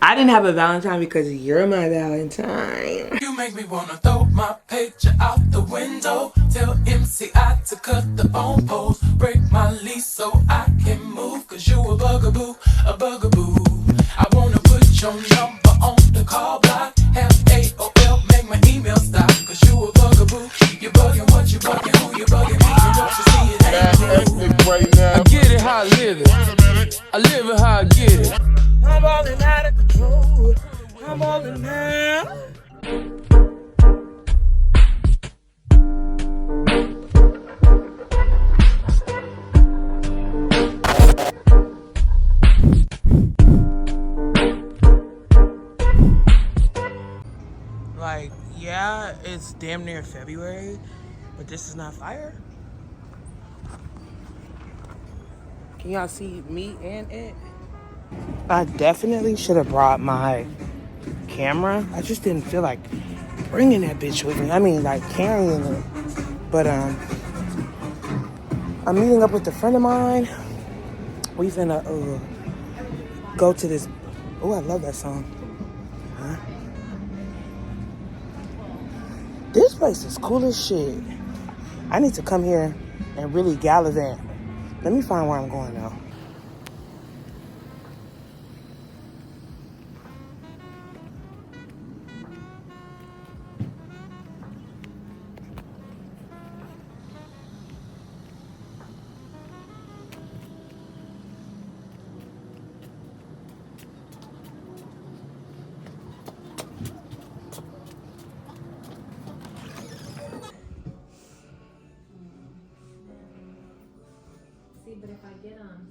I didn't have a Valentine because you're my Valentine. You make me wanna throw my picture out the window. Tell MCI to cut the phone poles. Break my lease so I can move. Cause you a bugaboo, a bugaboo. I wanna put your number on the call block. Have AOL, make my email stop. Cause you a bugaboo. You bugging what you bugging, who you bugging me. You don't you see it ain't cool. Right now. I get it how I live it. I live it how I get it. I'm balling out of control. I'm balling out. Like, yeah, it's damn near February, but this is not fire. Can y'all see me and it? I definitely should have brought my camera. I just didn't feel like bringing that bitch with me. I mean, like carrying it. But I'm meeting up with a friend of mine. We finna go to this. Oh, I love that song. Huh? This place is cool as shit. I need to come here and really gallivant. Let me find where I'm going now. But if I get them,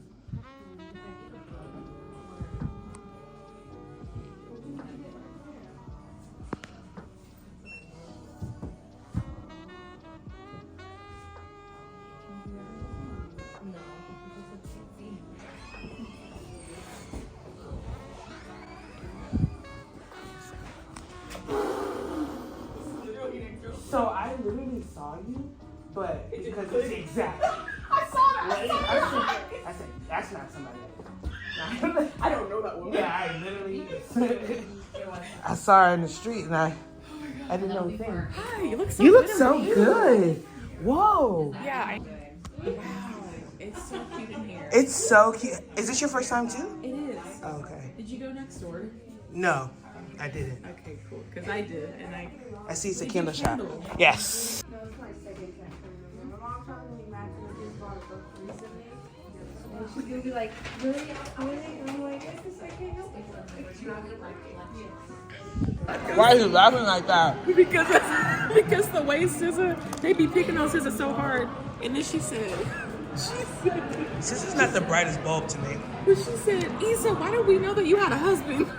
So I literally saw you, but because it's exact. I saw that. I said, that's not somebody. I don't know that woman. Yeah, I literally. I saw her in the street and I didn't know a thing. Hi, you look so You good. look so good. Whoa. Yeah. Wow, it's so cute in here. It's so cute. Is this your first time too? It is. Oh, okay. Did you go next door? No, I didn't. Okay, cool. Because I did, and I see it's a candle shop. candle? Yes. No, it's my second time. My mom told me matching with his bought a book recently. And she's gonna be like, really? Really? And I'm like, yes, I can't help it. Why are you laughing like that? because the way SZA, they be picking on SZA so hard. And then she said, This is not the brightest bulb to me. but she said, Issa, why don't we know that you had a husband?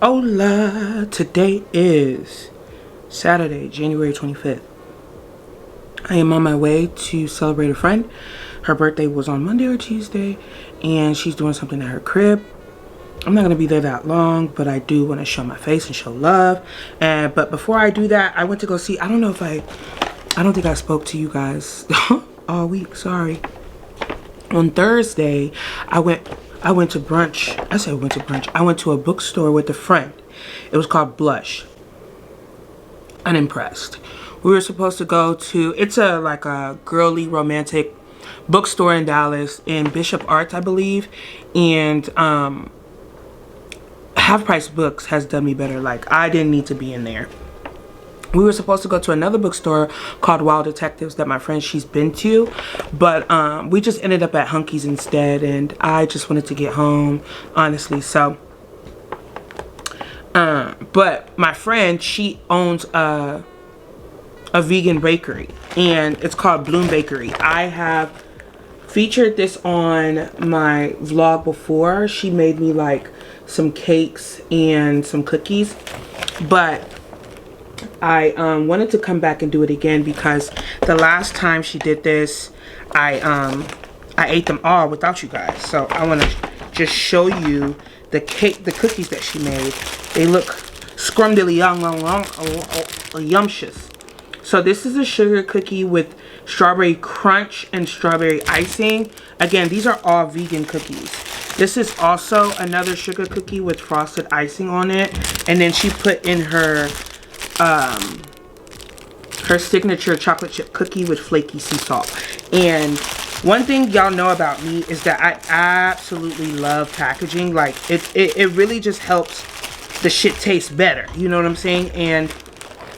Hola, today is Saturday, January 25th. I am on my way to celebrate a friend. Her birthday was on Monday or Tuesday, and she's doing something at her crib. I'm not going to be there that long, but I do want to show my face and show love. But before I do that, I went to go see, I don't think I spoke to you guys all week, sorry. On Thursday, I went to brunch. I went to a bookstore with a friend. It was called Blush. Unimpressed. We were supposed to go to, it's like a girly romantic bookstore in Dallas, in Bishop Arts, I believe. And Half Price Books has done me better. Like, I didn't need to be in there. We were supposed to go to another bookstore called Wild Detectives that my friend, she's been to. But we just ended up at Hunky's instead. And I just wanted to get home, honestly. So, but my friend, she owns a vegan bakery. And it's called Bloom Bakery. I have featured this on my vlog before. She made me like some cakes and some cookies. But I wanted to come back and do it again because the last time she did this, I ate them all without you guys. So I want to just show you the cookies that she made. They look scrumdiddly yumptious. So this is a sugar cookie with strawberry crunch and strawberry icing. Again, these are all vegan cookies. This is also another sugar cookie with frosted icing on it. And then she put in her signature chocolate chip cookie with flaky sea salt. And one thing y'all know about me is that I absolutely love packaging. Like, it really just helps the shit taste better. You know what I'm saying? And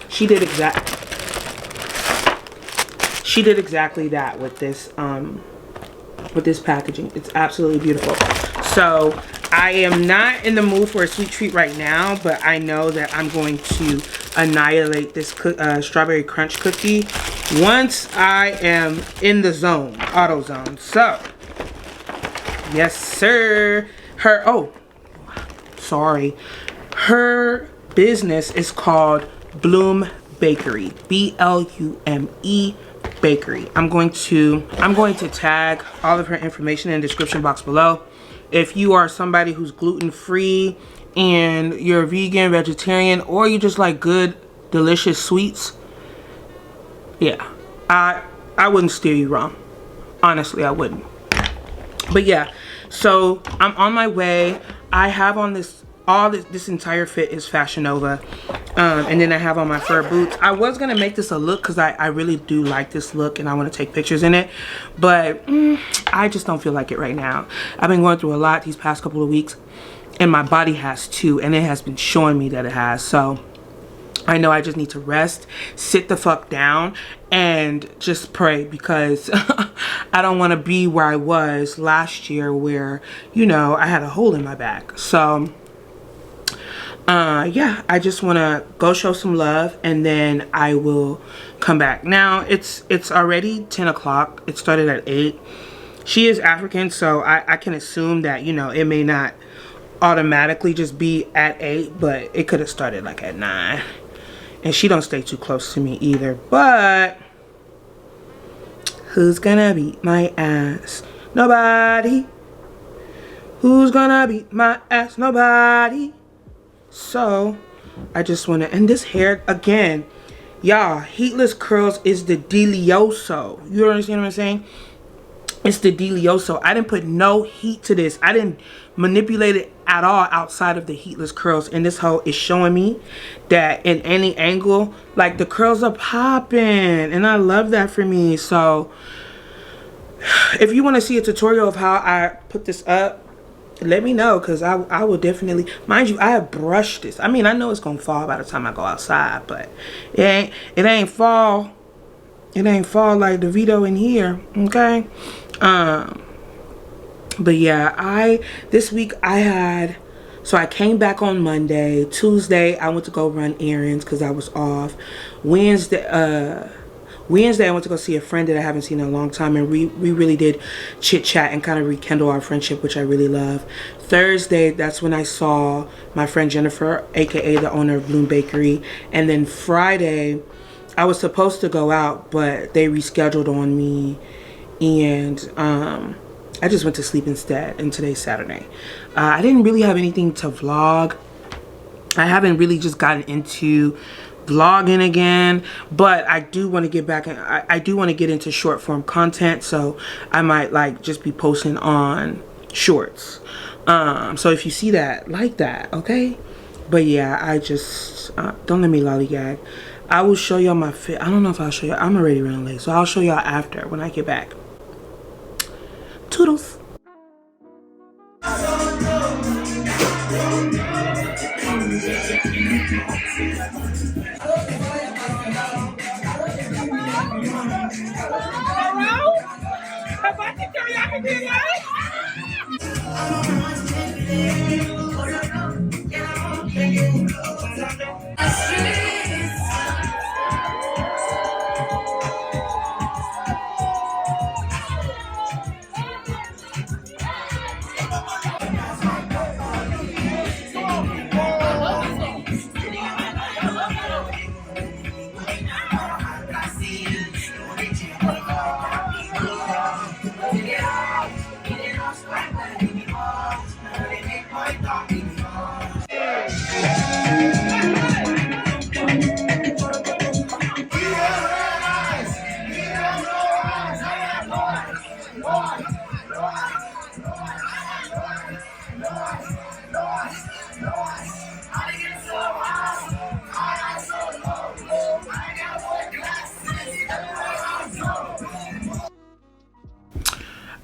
she did exactly that with this packaging. It's absolutely beautiful. So I am not in the mood for a sweet treat right now, but I know that I'm going to annihilate this strawberry crunch cookie once I am in the zone, auto zone. So yes sir. Her business is called Bloom Bakery, B-L-U-M-E Bakery. I'm going to tag all of her information in the description box below. If you are somebody who's gluten-free and you're a vegan, vegetarian, or you just like good, delicious sweets, yeah, I wouldn't steer you wrong. Honestly, I wouldn't. But yeah, so I'm on my way. I have on this entire fit is Fashion Nova. And then I have on my fur boots. I was gonna make this a look because I really do like this look and I want to take pictures in it, but I just don't feel like it right now. I've been going through a lot these past couple of weeks, and my body has too, and it has been showing me that it has. So I know I just need to rest, sit the fuck down, and just pray, because I don't want to be where I was last year where, you know, I had a hole in my back. So yeah, I just want to go show some love, and then I will come back. Now it's already 10 o'clock. It started at 8. She is African, so I can assume that, you know, it may not automatically just be at 8, but it could have started like at 9. And she don't stay too close to me either. But who's gonna beat my ass? Nobody. Who's gonna beat my ass? Nobody. So I just want to, and this hair again, y'all, heatless curls is the delicioso. You understand what I'm saying? It's the delicioso. I didn't put no heat to this. I didn't manipulate it at all outside of the heatless curls. And this hoe is showing me that in any angle, like, the curls are popping, and I love that for me. So if you want to see a tutorial of how I put this up, let me know, because I will definitely, mind you, I have brushed this. I mean, I know it's gonna fall by the time I go outside, but it ain't fall like the video in here, okay? But yeah, this week so I came back on Monday. Tuesday I went to go run errands because I was off. Wednesday I went to go see a friend that I haven't seen in a long time, and we really did chit chat and kind of rekindle our friendship, which I really love. Thursday, that's when I saw my friend Jennifer, aka the owner of Bloom Bakery. And then Friday I was supposed to go out, but they rescheduled on me, and I just went to sleep instead. And today's Saturday. I didn't really have anything to vlog. I haven't really just gotten into vlogging again, but I do want to get back, and I do want to get into short form content, so I might like just be posting on shorts. So if you see that, like that, okay? But yeah, I just don't let me lollygag. I will show y'all my fit. I don't know if I'll show y'all. I'm already running late, so I'll show y'all after when I get back. Toodles.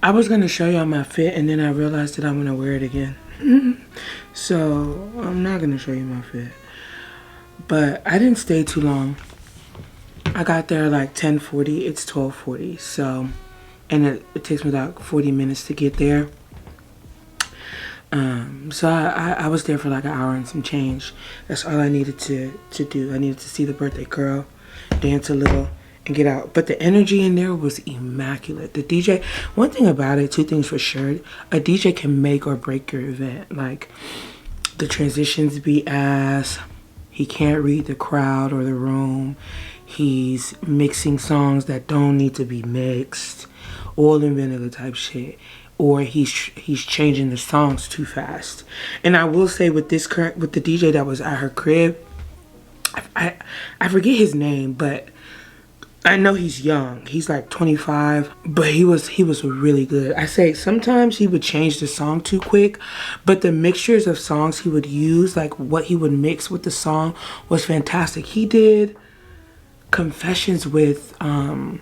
I was gonna show y'all my fit, and then I realized that I'm gonna wear it again. So I'm not gonna show you my fit. But I didn't stay too long. I got there like 10:40. It's 12:40. So, and it takes me about 40 minutes to get there. So I was there for like an hour and some change. That's all I needed to do. I needed to see the birthday girl, dance a little, and get out. But the energy in there was immaculate. The DJ, one thing about it, two things for sure, a DJ can make or break your event. Like, the transitions be ass. He can't read the crowd or the room. He's mixing songs that don't need to be mixed. Oil and vinegar type shit. Or he's changing the songs too fast. And I will say with the DJ that was at her crib, I forget his name, but I know he's young. He's like 25, but he was really good. I say sometimes he would change the song too quick, but the mixtures of songs he would use, like what he would mix with the song, was fantastic. He did Confessions with I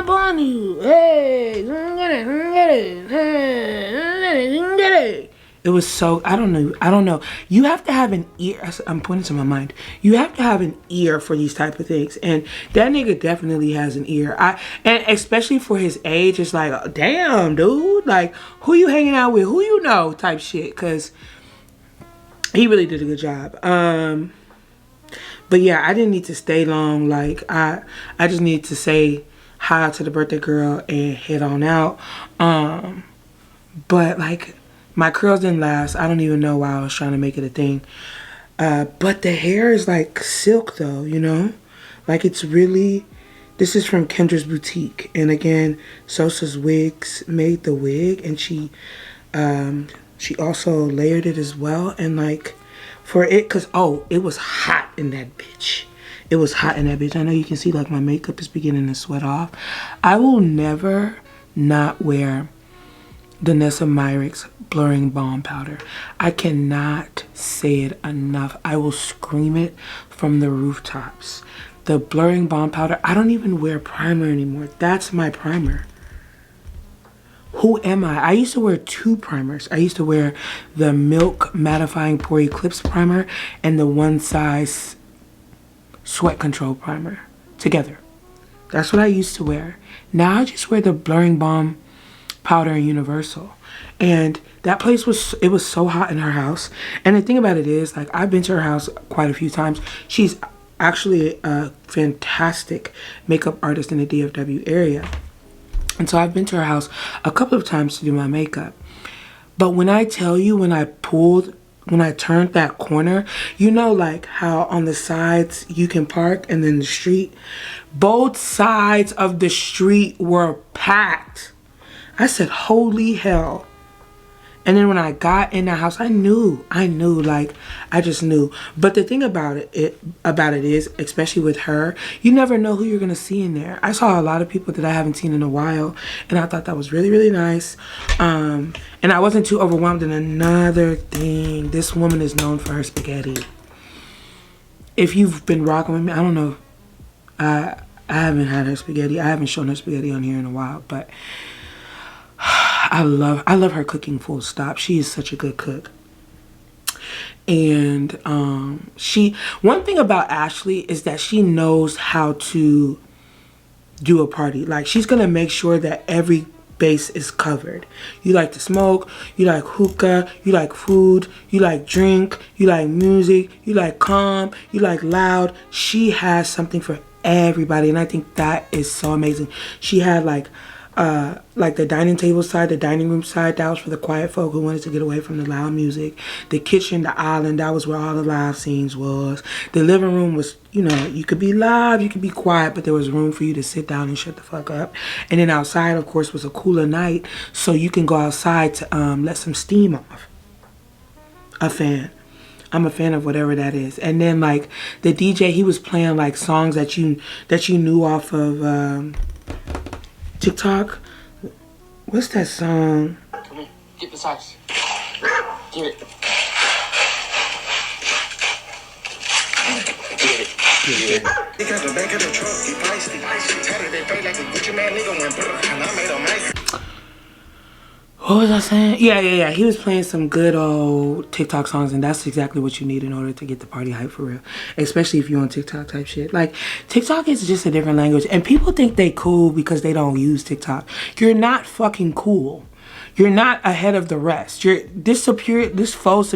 want you. Hey, get it. It was so, I don't know. You have to have an ear. I'm pointing to my mind. You have to have an ear for these type of things. And that nigga definitely has an ear. And especially for his age, it's like, damn, dude. Like, who you hanging out with? Who you know? Type shit. Because he really did a good job. But yeah, I didn't need to stay long. Like, I just needed to say hi to the birthday girl and head on out. But like, my curls didn't last. I don't even know why I was trying to make it a thing. But the hair is like silk though, you know? Like, it's really, this is from Kendra's Boutique. And again, Sosa's Wigs made the wig, and she also layered it as well. And like, for it, cause it was hot in that bitch. It was hot in that bitch. I know you can see like my makeup is beginning to sweat off. I will never not wear the Nessa Myrick's Blurring Balm Powder. I cannot say it enough. I will scream it from the rooftops. The Blurring Balm Powder, I don't even wear primer anymore. That's my primer. Who am I? I used to wear two primers. I used to wear the Milk Mattifying Pore Eclipse Primer and the One Size Sweat Control Primer together. That's what I used to wear. Now I just wear the Blurring Balm Powder in Universal. And that place it was so hot in her house. And the thing about it is, like, I've been to her house quite a few times. She's actually a fantastic makeup artist in the DFW area. And so I've been to her house a couple of times to do my makeup. But when I tell you, when I turned that corner, you know, like how on the sides you can park and then the street, both sides of the street were packed. I said, holy hell. And then when I got in the house, I knew, like, I just knew. But the thing about it is, especially with her, you never know who you're going to see in there. I saw a lot of people that I haven't seen in a while, and I thought that was really, really nice. And I wasn't too overwhelmed. And another thing, this woman is known for her spaghetti. If you've been rocking with me, I don't know. I haven't had her spaghetti. I haven't shown her spaghetti on here in a while, but I love her cooking, full stop. She is such a good cook. And one thing about Ashley is that she knows how to do a party. Like, she's gonna make sure that every base is covered. You like to smoke, you like hookah, you like food, you like drink, you like music, you like calm, you like loud. She has something for everybody, and I think that is so amazing. She had like the dining table side, the dining room side, that was for the quiet folk who wanted to get away from the loud music. The kitchen, the island, that was where all the live scenes was. The living room was, you know, you could be loud, you could be quiet, but there was room for you to sit down and shut the fuck up. And then outside, of course, was a cooler night, so you can go outside to let some steam off. A fan. I'm a fan of whatever that is. And then like the DJ, he was playing like songs that you knew off of TikTok. What's that song? Come here, get the socks. Get it. Get it. What was I saying? Yeah. He was playing some good old TikTok songs, and that's exactly what you need in order to get the party hype for real. Especially if you're on TikTok type shit. Like, TikTok is just a different language, and people think they cool because they don't use TikTok. You're not fucking cool. You're not ahead of the rest. You're this faux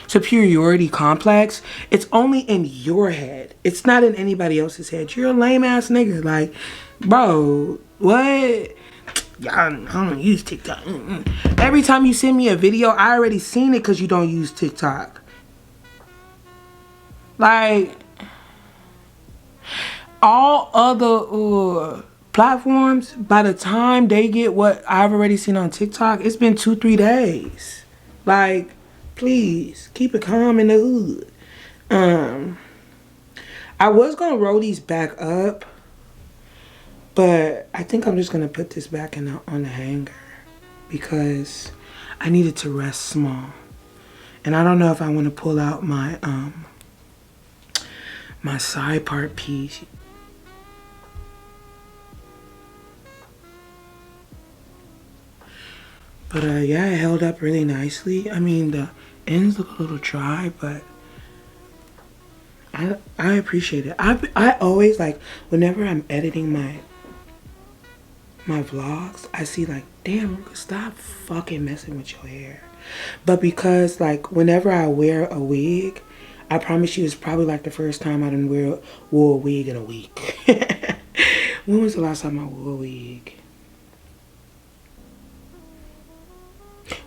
superiority complex. It's only in your head. It's not in anybody else's head. You're a lame ass nigga. Like, bro, what? I don't use TikTok. Every time you send me a video, I already seen it because you don't use TikTok. Like, all other platforms, by the time they get what I've already seen on TikTok, it's been 2-3 days. Like, please keep it calm in the hood. I was gonna roll these back up, but I think I'm just gonna put this back on the hanger because I needed to rest small, and I don't know if I want to pull out my my side part piece. But yeah, it held up really nicely. I mean, the ends look a little dry, but I appreciate it. I always, like, whenever I'm editing my vlogs, I see like, damn, stop fucking messing with your hair. But because, like, whenever I wear a wig, I promise you it's probably like the first time I done wore a wig in a week. When was the last time I wore a wig?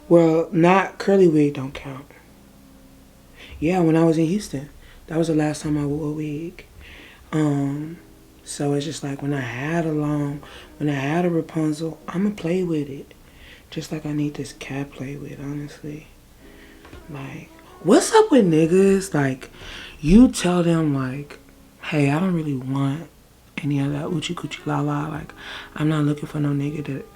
Well, not curly wig don't count. Yeah, when I was in Houston, that was the last time I wore a wig. So it's just like when I had a Rapunzel, I'ma play with it. Just like I need this cat play with, honestly. Like, what's up with niggas? Like, you tell them like, hey, I don't really want any of that oochie coochie la la. Like, I'm not looking for no nigga that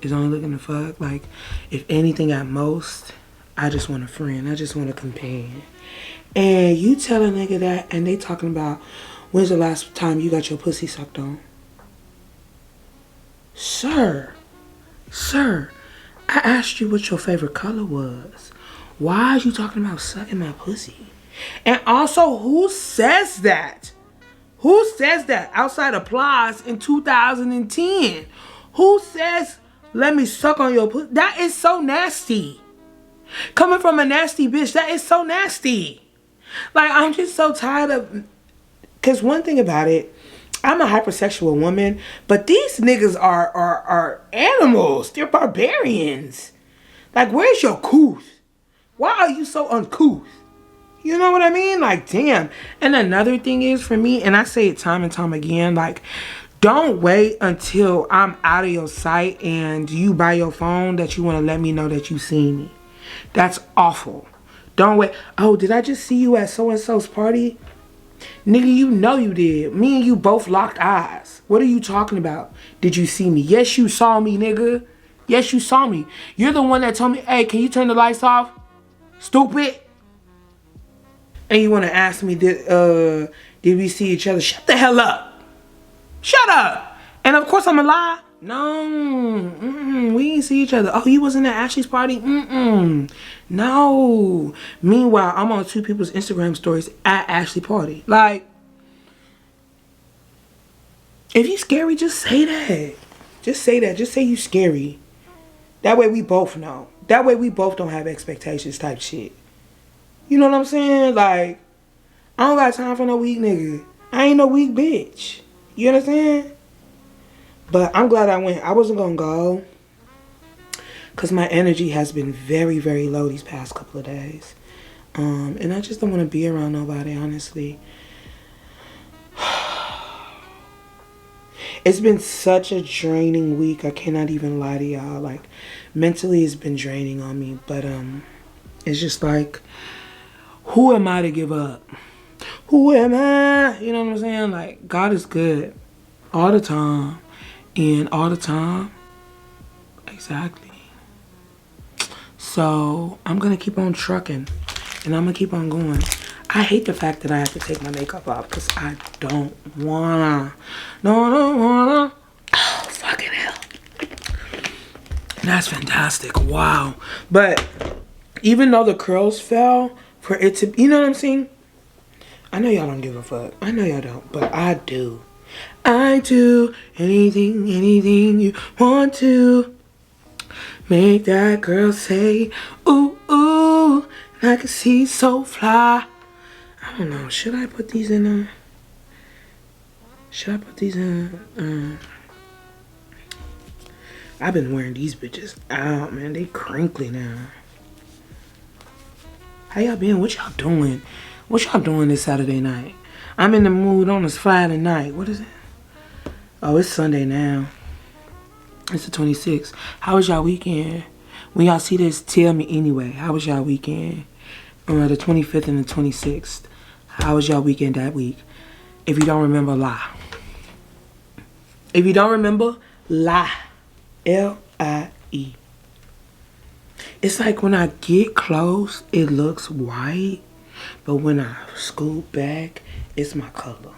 is only looking to fuck. Like, if anything at most, I just want a friend. I just want a companion. And you tell a nigga that, and they talking about, when's the last time you got your pussy sucked on? Sir, I asked you what your favorite color was. Why are you talking about sucking my pussy? And also, who says that? Who says that outside applause in 2010? Who says, let me suck on your pussy? That is so nasty. Coming from a nasty bitch, that is so nasty. Like, I'm just so tired of... Because one thing about it, I'm a hypersexual woman, but these niggas are animals. They're barbarians. Like, where's your couth? Why are you so uncouth? You know what I mean? Like, damn. And another thing is, for me, and I say it time and time again, like, don't wait until I'm out of your sight and you by your phone that you want to let me know that you seen me. That's awful. Don't wait. Oh, did I just see you at so-and-so's party? Nigga, you know you did. Me and you both locked eyes. What are you talking about? Did you see me? Yes, you saw me, nigga. Yes, you saw me. You're the one that told me, hey, can you turn the lights off? Stupid. And you want to ask me, did we see each other? Shut the hell up. Shut up. And of course I'm a lie. No, we didn't see each other. Oh, you wasn't at Ashley's party? No. Meanwhile, I'm on two people's Instagram stories at Ashley party. Like, if you scary, just say that. Just say that. Just say you scary. That way we both know. That way we both don't have expectations type shit. You know what I'm saying? Like, I don't got time for no weak nigga. I ain't no weak bitch. You understand? But I'm glad I went. I wasn't going to go because my energy has been very, very low these past couple of days. And I just don't want to be around nobody, honestly. It's been such a draining week. I cannot even lie to y'all. Like, mentally it's been draining on me. But it's just like, who am I to give up? Who am I? You know what I'm saying? Like, God is good all the time. And all the time, exactly. So I'm gonna keep on trucking, and I'm gonna keep on going. I hate the fact that I have to take my makeup off because I don't wanna. No, I don't wanna. Oh, fucking hell. That's fantastic. Wow. But even though the curls fell, for it to, you know what I'm saying? I know y'all don't give a fuck. I know y'all don't, but I do. I do anything you want to. Make that girl say, ooh, ooh. And I can see so fly. I don't know. Should I put these in a... Should I put these in... I've been wearing these bitches out, man. They crinkly now. How y'all been? What y'all doing? What y'all doing this Saturday night? I'm in the mood on this Friday night. What is it? Oh, it's Sunday now. It's the 26th. How was y'all weekend? When y'all see this, tell me anyway. How was y'all weekend? The 25th and the 26th. How was y'all weekend that week? If you don't remember, lie. If you don't remember, lie. L-I-E. It's like when I get close, it looks white. But when I scoot back, it's my color.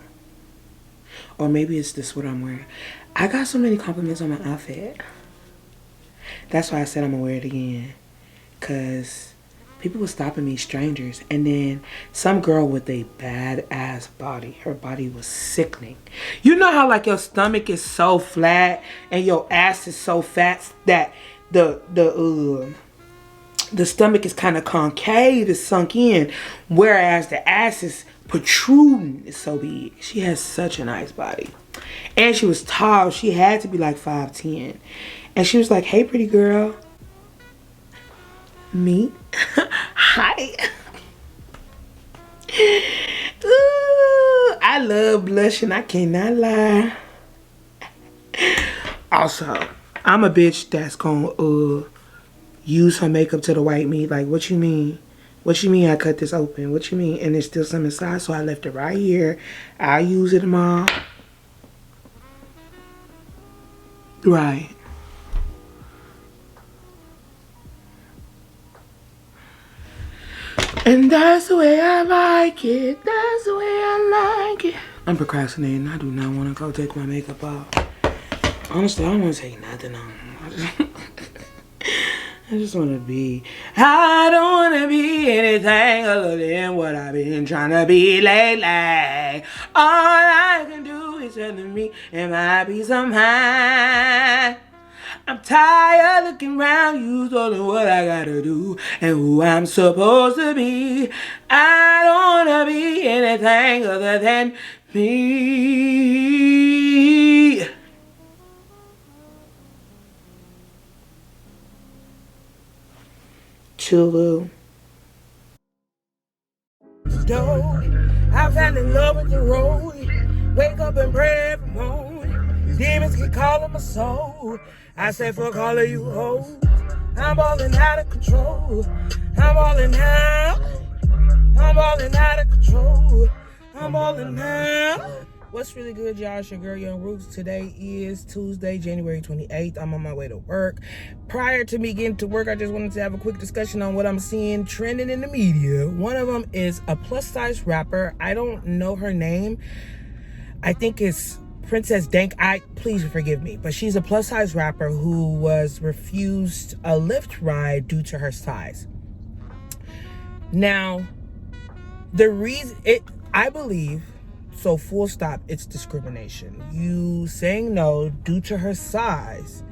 Or maybe it's this what I'm wearing. I got so many compliments on my outfit. That's why I said I'm gonna wear it again. Cause people were stopping me, strangers. And then some girl with a badass body. Her body was sickening. You know how like your stomach is so flat and your ass is so fat that the stomach is kind of concave, it's sunk in, whereas the ass is protruding. It's so big. She has such a nice body. And she was tall. She had to be like 5'10". And she was like, hey, pretty girl. Me? Hi. Ooh, I love blushing. I cannot lie. Also, I'm a bitch that's gonna use her makeup to the white meat. Like, what you mean? What you mean I cut this open? What you mean? And there's still some inside, so I left it right here. I'll use it tomorrow. Right. And that's the way I like it. That's the way I like it. I'm procrastinating. I do not want to go take my makeup off. Honestly, I don't want to take nothing on. I just want to be. I don't want to be anything other than what I've been trying to be lately. All I can do is tell me it might be somehow. I'm tired looking around you, told me what I gotta do and who I'm supposed to be. I don't wanna be anything other than me. Chulu. I fell in love with the road. Wake up and pray every morning. Demons keep calling my soul. I say fuck all of you hoes. I'm balling out of control. I'm balling out. I'm balling out of control. I'm balling out. What's really good, y'all? It's your girl, Young Roots. Today is Tuesday, January 28th. I'm on my way to work. Prior to me getting to work, I just wanted to have a quick discussion on what I'm seeing trending in the media. One of them is a plus-size rapper. I don't know her name. I think it's Princess Dank. Please forgive me, but she's a plus-size rapper who was refused a Lyft ride due to her size. Now, the reason I believe, so full stop, it's discrimination. You saying no due to her size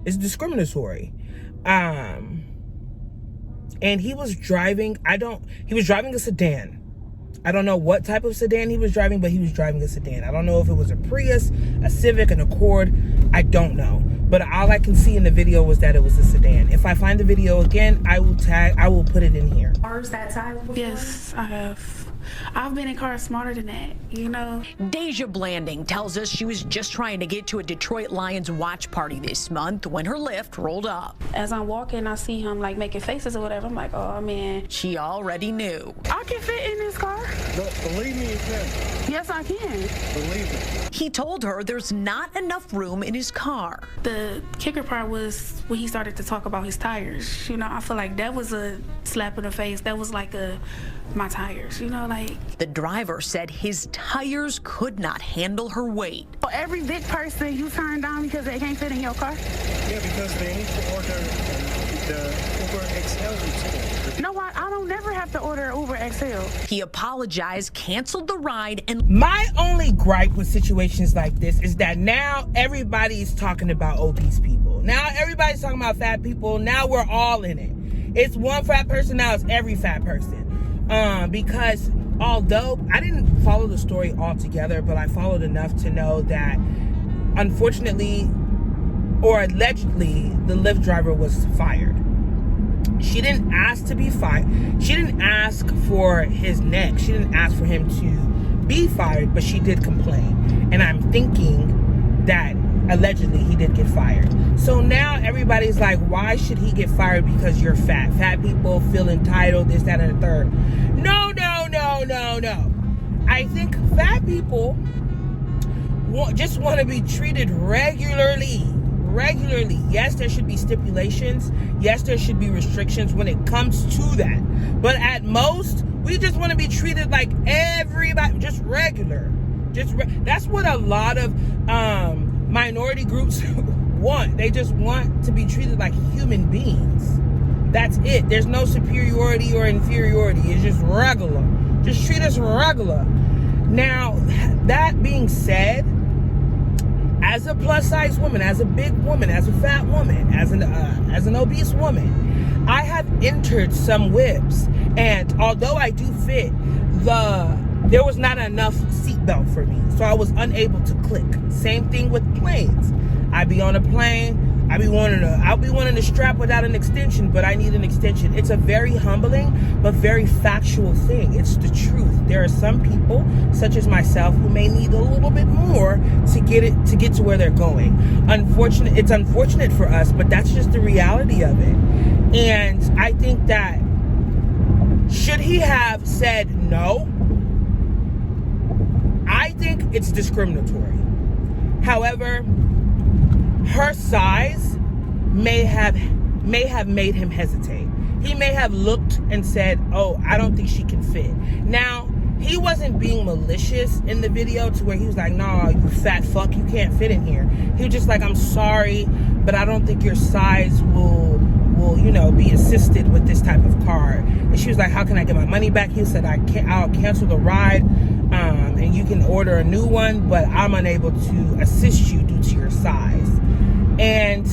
is discriminatory. And he was driving, he was driving a sedan. I don't know what type of sedan he was driving, but he was driving a sedan. I don't know if it was a Prius, a Civic, an Accord. I don't know. But all I can see in the video was that it was a sedan. If I find the video again, I will put it in here. Cars that size before? Yes, I have. I've been in cars smarter than that, you know. Deja Blanding tells us she was just trying to get to a Detroit Lions watch party this month when her Lyft rolled up. As I'm walking, I see him like making faces or whatever. I'm like, oh man. She already knew. I can fit in this car. Believe me, you can. Yes, I can. Believe me. He told her there's not enough room in his car. The kicker part was when he started to talk about his tires. You know, I feel like that was a slap in the face. That was like a my tires, you know, like. The driver said his tires could not handle her weight. Every big person you turn down because they can't fit in your car? Yeah, because they need to order the Uber XL instead. No, I don't never have to order Uber XL. He apologized, canceled the ride, and My only gripe with situations like this is that now everybody's talking about obese people. Now everybody's talking about fat people. Now we're all in it. It's one fat person, now it's every fat person. Because although I didn't follow the story altogether, but I followed enough to know that unfortunately or allegedly the Lyft driver was fired. She didn't ask to be fired. She didn't ask for his neck. She didn't ask for him to be fired, but she did complain. And I'm thinking that allegedly he did get fired. So now everybody's like, why should he get fired because you're fat? Fat people feel entitled, this, that, and the third. No. I think fat people just want to be treated regularly. Yes, there should be stipulations. Yes, there should be restrictions when it comes to that. But at most, we just want to be treated like everybody, just regular. That's what a lot of minority groups want. They just want to be treated like human beings. That's it. There's no superiority or inferiority. It's just regular. Just treat us regular. Now, that being said, as a plus size woman, as a big woman, as a fat woman, as an obese woman, I have entered some whips, and although I do fit, there was not enough seatbelt for me, so I was unable to click. Same thing with planes. I'd be on a plane, I'll be wanting to strap without an extension, but I need an extension. It's a very humbling but very factual thing. It's the truth. There are some people, such as myself, who may need a little bit more to get to where they're going. It's unfortunate for us, but that's just the reality of it. And I think that should he have said no? I think it's discriminatory. However, her size may have made him hesitate. He may have looked and said, oh, I don't think she can fit. Now, he wasn't being malicious in the video to where he was like, nah, you fat fuck, you can't fit in here. He was just like, I'm sorry, but I don't think your size will be assisted with this type of car. And she was like, how can I get my money back? He said, I'll cancel the ride, and you can order a new one, but I'm unable to assist you due to your size. And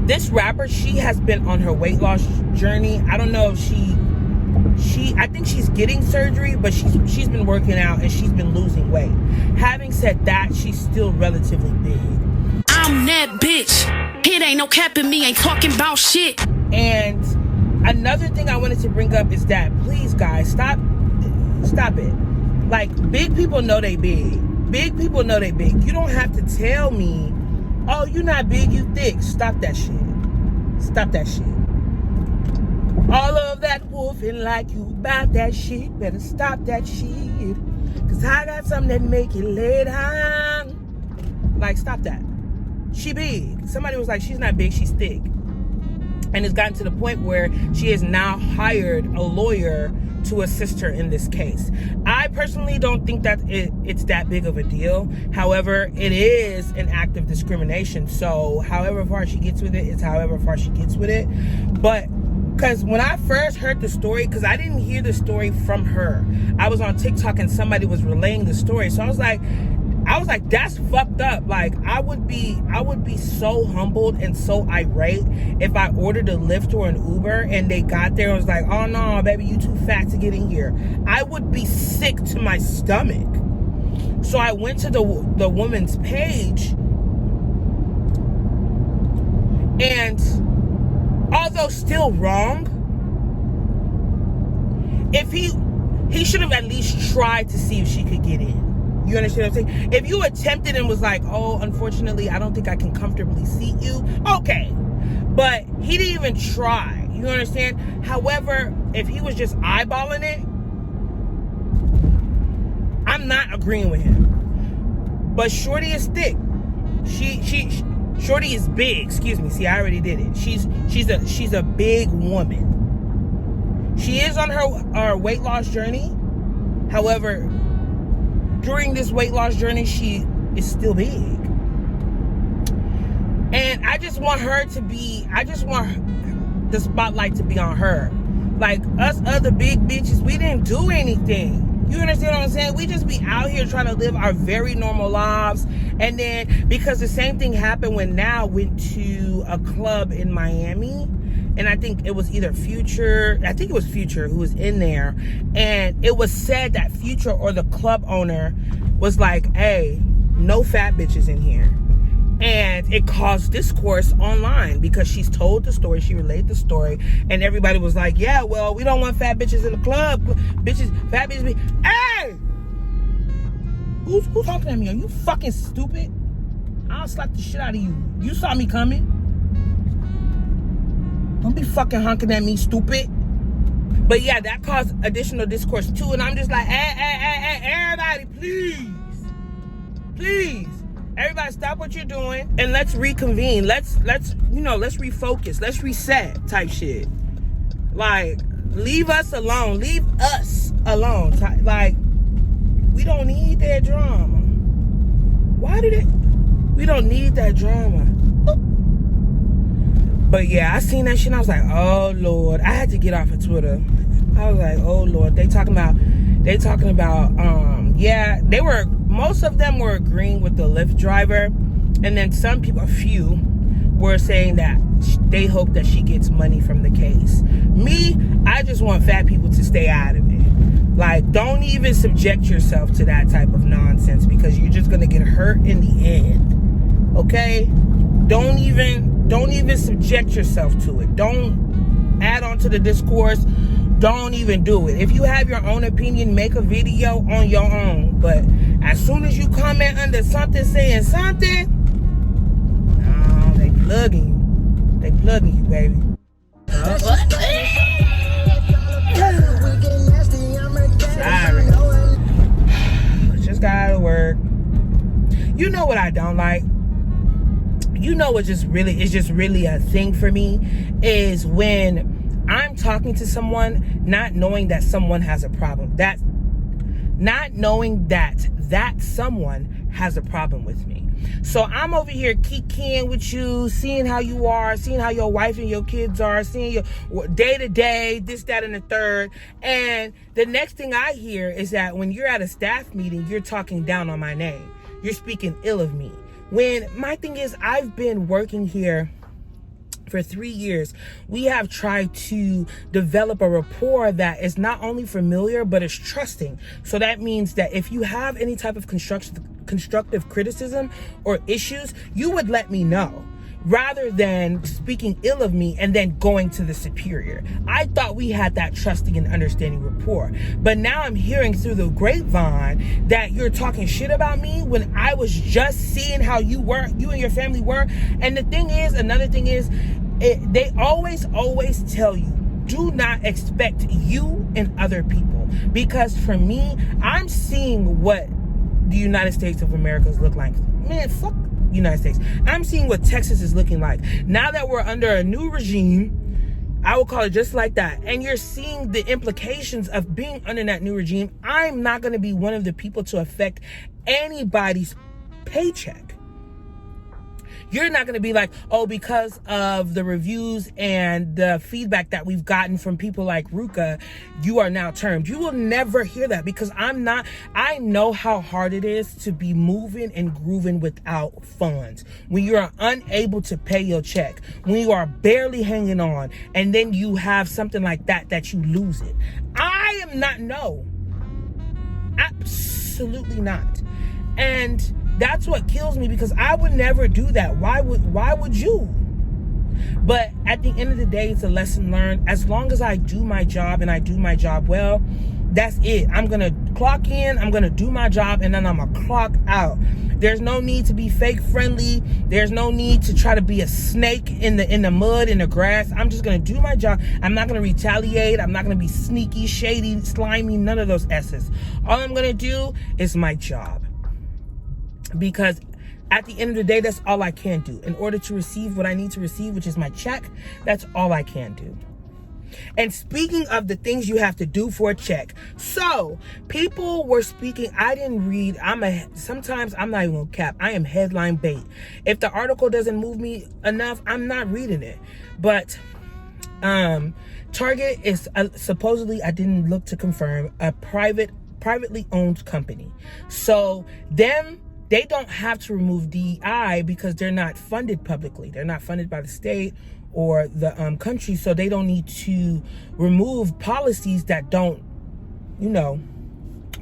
this rapper, she has been on her weight loss journey. I don't know if I think she's getting surgery, but she's been working out and she's been losing weight. Having said that, she's still relatively big. I'm that bitch. It ain't no capping me, ain't talking about shit. And another thing I wanted to bring up is that, please guys, stop it. Like, big people know they big. Big people know they big. You don't have to tell me, oh, you not big, you thick. Stop that shit. Stop that shit. All of that wolfing like you about that shit. Better stop that shit. Cause I got something that make you lay down. Like, stop that. She big. Somebody was like, she's not big, she's thick. And it's gotten to the point where she has now hired a lawyer to assist her in this case. I personally don't think that it's that big of a deal. However, it is an act of discrimination. So however far she gets with it, it's however far she gets with it. But because when I first heard the story, because I didn't hear the story from her, I was on TikTok and somebody was relaying the story. So I was like, that's fucked up. Like, I would be so humbled and so irate if I ordered a Lyft or an Uber and they got there and was like, oh no, baby, you too fat to get in here. I would be sick to my stomach. So I went to the woman's page, and although still wrong, if he should have at least tried to see if she could get in. You understand what I'm saying? If you attempted and was like, oh, unfortunately, I don't think I can comfortably seat you, okay. But he didn't even try. You understand? However, if he was just eyeballing it, I'm not agreeing with him. But Shorty is thick. Shorty is big. Excuse me. See, I already did it. She's a big woman. She is on her weight loss journey. However, during this weight loss journey, she is still big. And I just want the spotlight to be on her. Like, us other big bitches, we didn't do anything. You understand what I'm saying? We just be out here trying to live our very normal lives. And then, because the same thing happened when Now went to a club in Miami. And I think it was either Future, I think it was Future who was in there. And it was said that Future or the club owner was like, hey, no fat bitches in here. And it caused discourse online because she's told the story, she relayed the story, and everybody was like, yeah, well, we don't want fat bitches in the club. Fat bitches hey! Who's talking at me? Are you fucking stupid? I'll slap the shit out of you. You saw me coming. Don't be fucking honking at me, stupid. But yeah, that caused additional discourse too, and I'm just like, hey, everybody, please. Everybody stop what you're doing and let's reconvene. Let's refocus. Let's reset type shit. Like, leave us alone. Leave us alone. Like, we don't need that drama. We don't need that drama. But yeah, I seen that shit and I was like, oh Lord. I had to get off of Twitter. I was like, oh Lord. They talking about, yeah, most of them were agreeing with the Lyft driver. And then some people, a few, were saying that they hope that she gets money from the case. Me, I just want fat people to stay out of it. Like, don't even subject yourself to that type of nonsense because you're just gonna get hurt in the end. Okay? Don't even subject yourself to it. Don't add on to the discourse. Don't even do it. If you have your own opinion, make a video on your own. But as soon as you comment under something saying something, no, they plugging you. They plugging you, baby. Sorry. Just got out of work. You know what I don't like? You know what it's just really a thing for me is when I'm talking to someone not knowing that someone has a problem. Not knowing that someone has a problem with me. So I'm over here kikiing with you, seeing how you are, seeing how your wife and your kids are, seeing your day to day, this, that, and the third. And the next thing I hear is that when you're at a staff meeting, you're talking down on my name. You're speaking ill of me. When my thing is, I've been working here for 3 years. We have tried to develop a rapport that is not only familiar, but is trusting. So that means that if you have any type of constructive criticism or issues, you would let me know, rather than speaking ill of me and then going to the superior. I thought we had that trusting and understanding rapport. But now I'm hearing through the grapevine that you're talking shit about me when I was just seeing how you and your family were. And the thing is, another thing is, they always tell you, do not expect you and other people. Because for me, I'm seeing what the United States of America look like. Man, fuck United States. I'm seeing what Texas is looking like. Now that we're under a new regime, I will call it just like that. And you're seeing the implications of being under that new regime. I'm not going to be one of the people to affect anybody's paycheck. You're not going to be like, oh, because of the reviews and the feedback that we've gotten from people like Ruka, you are now termed. You will never hear that because I know how hard it is to be moving and grooving without funds. When you are unable to pay your check, when you are barely hanging on, and then you have something like that you lose it. I am not, no. Absolutely not. And that's what kills me because I would never do that. Why would you? But at the end of the day, it's a lesson learned. As long as I do my job and I do my job well, that's it. I'm going to clock in, I'm going to do my job, and then I'm going to clock out. There's no need to be fake friendly. There's no need to try to be a snake in the mud, in the grass. I'm just going to do my job. I'm not going to retaliate. I'm not going to be sneaky, shady, slimy, none of those S's. All I'm going to do is my job. Because at the end of the day, that's all I can do. In order to receive what I need to receive, which is my check, that's all I can do. And speaking of the things you have to do for a check, so people were speaking. I didn't read. Sometimes I'm not even gonna cap. I am headline bait. If the article doesn't move me enough, I'm not reading it. But Target is supposedly, I didn't look to confirm, a privately owned company. So they don't have to remove DEI because they're not funded publicly. They're not funded by the state or the country, so they don't need to remove policies that don't,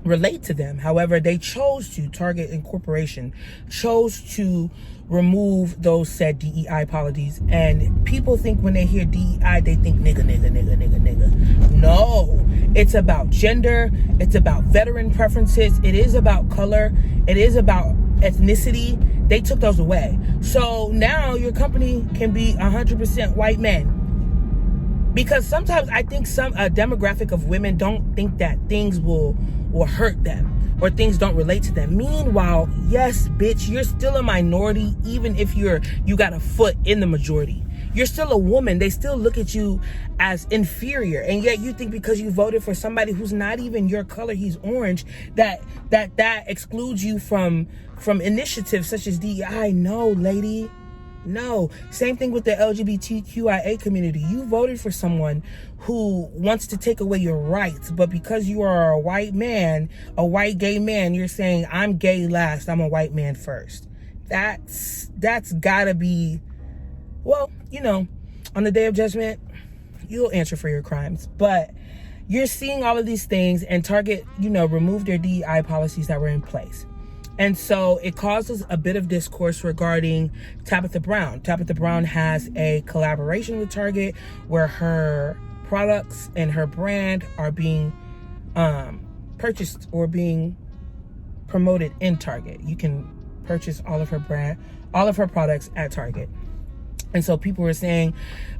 relate to them. However, they chose to, Target Incorporation chose to remove those said DEI policies. And people think when they hear DEI, they think nigga. No, it's about gender. It's about veteran preferences. It is about color. It is about ethnicity. They took those away. So now your company can be 100% white men. Because sometimes I think a demographic of women don't think that things will hurt them or things don't relate to them. Meanwhile, yes, bitch, you're still a minority, even if you got a foot in the majority. You're still a woman. They still look at you as inferior. And yet you think because you voted for somebody who's not even your color, he's orange, that excludes you from initiatives such as DEI. No, lady. No. Same thing with the LGBTQIA community. You voted for someone who wants to take away your rights, but because you are a white man, a white gay man, you're saying, I'm gay last, I'm a white man first. That's gotta be, well, on the day of judgment, you'll answer for your crimes. But you're seeing all of these things, and Target, removed their DEI policies that were in place. And so it causes a bit of discourse regarding Tabitha Brown. Tabitha Brown has a collaboration with Target where her products and her brand are being purchased or being promoted in Target. You can purchase all of her products at Target. And so people were saying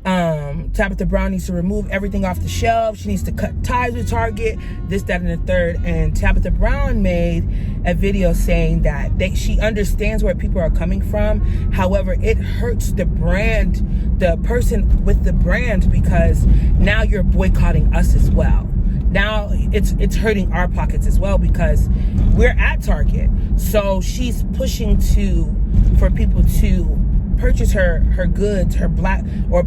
Tabitha Brown needs to remove everything off the shelf. She needs to cut ties with Target, this, that, and the third. And Tabitha Brown made a video saying that she understands where people are coming from. However, it hurts the brand, the person with the brand, because now you're boycotting us as well. Now it's hurting our pockets as well because we're at Target. So she's pushing for people to purchase her goods,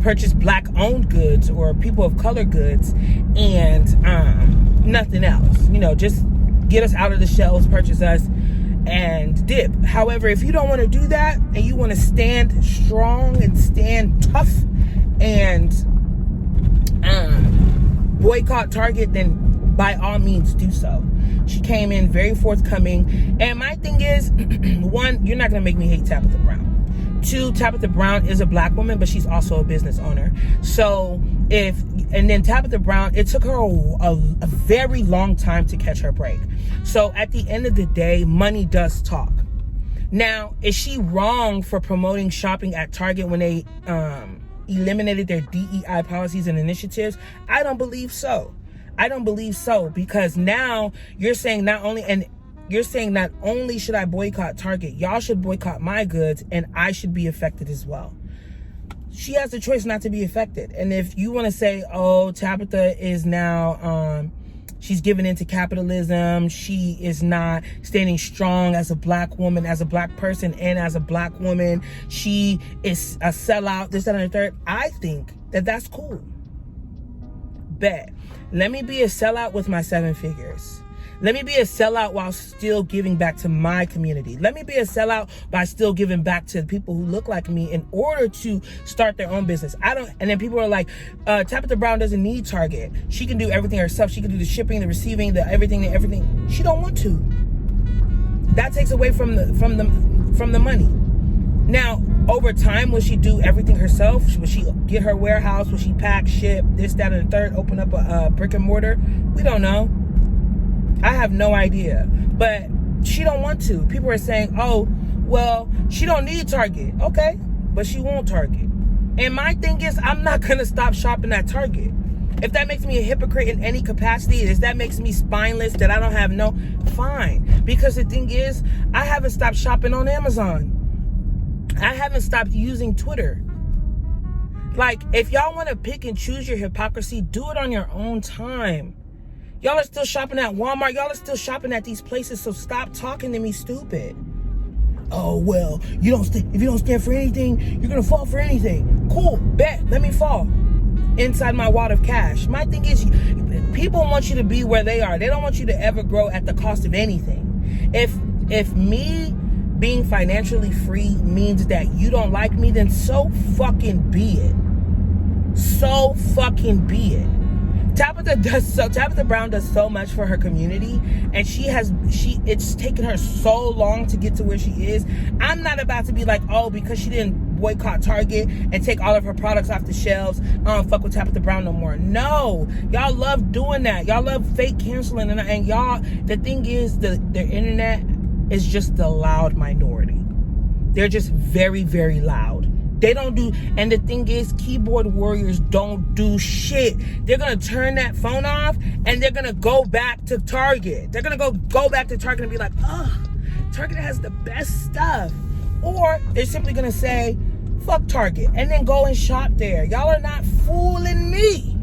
purchase black owned goods or people of color goods, and nothing else. Just get us out of the shelves, purchase us, and dip. However, if you don't want to do that and you want to stand strong and stand tough and boycott Target, then by all means do so. She came in very forthcoming, and my thing is, one, you're not gonna make me hate Tabitha Brown. Two, Tabitha Brown is a black woman, but she's also a business owner. So and then Tabitha Brown, it took her a very long time to catch her break. So at the end of the day, money does talk. Now, is she wrong for promoting shopping at Target when they eliminated their DEI policies and initiatives? I don't believe so. Because now you're saying not only should I boycott Target, y'all should boycott my goods, and I should be affected as well. She has the choice not to be affected. And if you want to say, oh, Tabitha is now, she's giving into capitalism, she is not standing strong as a black woman, as a black person, and as a black woman, she is a sellout, this, that, and the third, I think that that's cool. Bet. Let me be a sellout with my 7 figures. Let me be a sellout while still giving back to my community. Let me be a sellout by still giving back to the people who look like me in order to start their own business. And then people are like, Tabitha Brown doesn't need Target. She can do everything herself. She can do the shipping, the receiving, the everything. She don't want to. That takes away from the money. Now, over time, will she do everything herself? Will she get her warehouse? Will she pack, ship, this, that, and the third, open up a brick and mortar? We don't know. I have no idea. But she don't want to. People are saying, oh, well, she don't need Target. Okay, but she won't Target. And my thing is, I'm not going to stop shopping at Target. If that makes me a hypocrite in any capacity, if that makes me spineless, that I don't have fine. Because the thing is, I haven't stopped shopping on Amazon. I haven't stopped using Twitter. Like, if y'all want to pick and choose your hypocrisy, do it on your own time. Y'all are still shopping at Walmart. Y'all are still shopping at these places, so stop talking to me stupid. Oh, well, if you don't stand for anything, you're going to fall for anything. Cool, bet, let me fall inside my wad of cash. My thing is, people want you to be where they are. They don't want you to ever grow at the cost of anything. If me being financially free means that you don't like me, then so fucking be it. So fucking be it. Tabitha Brown does so much for her community, and it's taken her so long to get to where she is. I'm not about to be like, oh, because she didn't boycott Target and take all of her products off the shelves, I don't fuck with Tabitha Brown no more. No, y'all love doing that. Y'all love fake canceling, and y'all, the thing is, their internet is just the loud minority. They're just very, very loud. They don't do, and the thing is, keyboard warriors don't do shit. They're gonna turn that phone off and they're gonna go back to Target. They're gonna go back to Target and be like, oh, Target has the best stuff. Or they're simply gonna say, fuck Target, and then go and shop there. Y'all are not fooling me.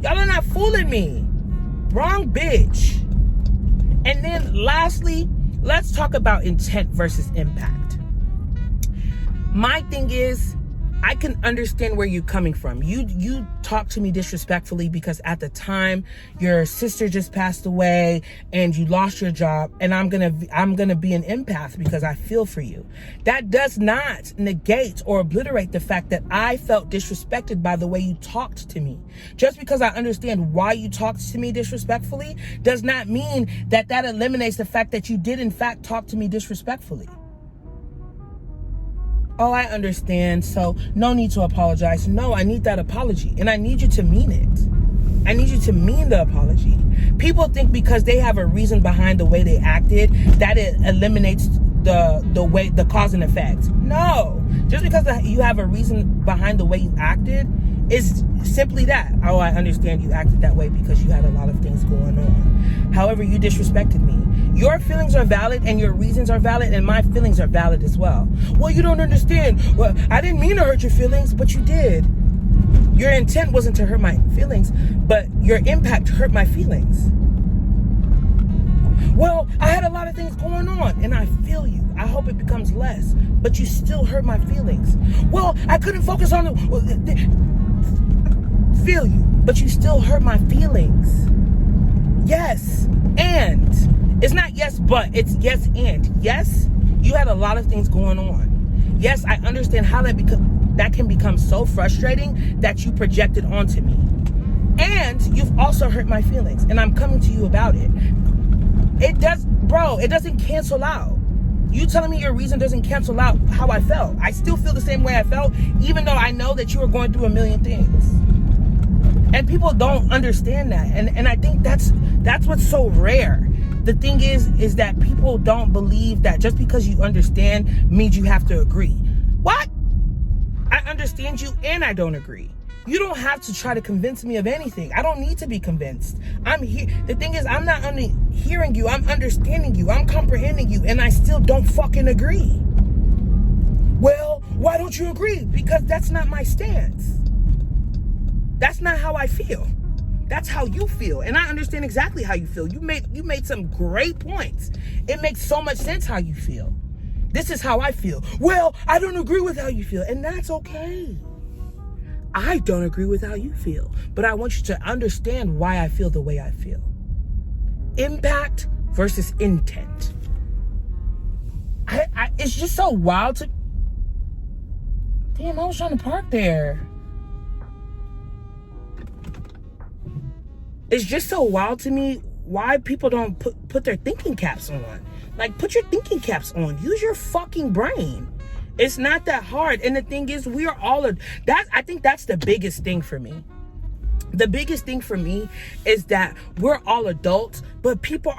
Y'all are not fooling me. Wrong bitch. And then lastly, let's talk about intent versus impact. My thing is, I can understand where you're coming from. You talk to me disrespectfully because at the time your sister just passed away and you lost your job, and I'm gonna be an empath because I feel for you. That does not negate or obliterate the fact that I felt disrespected by the way you talked to me. Just because I understand why you talked to me disrespectfully does not mean that eliminates the fact that you did in fact talk to me disrespectfully. Oh, I understand. So no need to apologize. No, I need that apology. And I need you to mean it. I need you to mean the apology. People think because they have a reason behind the way they acted, that it eliminates the cause and effect. No. Just because you have a reason behind the way you acted is simply that. Oh, I understand you acted that way because you had a lot of things going on. However, you disrespected me. Your feelings are valid and your reasons are valid, and my feelings are valid as well. Well, you don't understand. Well, I didn't mean to hurt your feelings, but you did. Your intent wasn't to hurt my feelings, but your impact hurt my feelings. Well, I had a lot of things going on, and I feel you. I hope it becomes less, but you still hurt my feelings. Well, I couldn't focus on feel you, but you still hurt my feelings. Yes, and it's not yes, but it's yes, and yes, you had a lot of things going on. Yes, I understand how that can become so frustrating that you project it onto me. And you've also hurt my feelings, and I'm coming to you about it. It doesn't cancel out. You telling me your reason doesn't cancel out how I felt. I still feel the same way I felt, even though I know that you were going through a million things. And people don't understand that. And I think that's what's so rare. The thing is that people don't believe that just because you understand means you have to agree. What? I understand you and I don't agree. You don't have to try to convince me of anything. I don't need to be convinced. I'm here. The thing is, I'm not only hearing you, I'm understanding you, I'm comprehending you, and I still don't fucking agree. Well, why don't you agree? Because that's not my stance. That's not how I feel. That's how you feel. And I understand exactly how you feel. You made some great points. It makes so much sense how you feel. This is how I feel. Well, I don't agree with how you feel, and that's okay. I don't agree with how you feel, but I want you to understand why I feel the way I feel. Impact versus intent. It's just so wild to... Damn, I was trying to park there. It's just so wild to me why people don't put their thinking caps on. Like, put your thinking caps on. Use your fucking brain. It's not that hard. And the thing is, we are all... I think that's the biggest thing for me. The biggest thing for me is that we're all adults, but people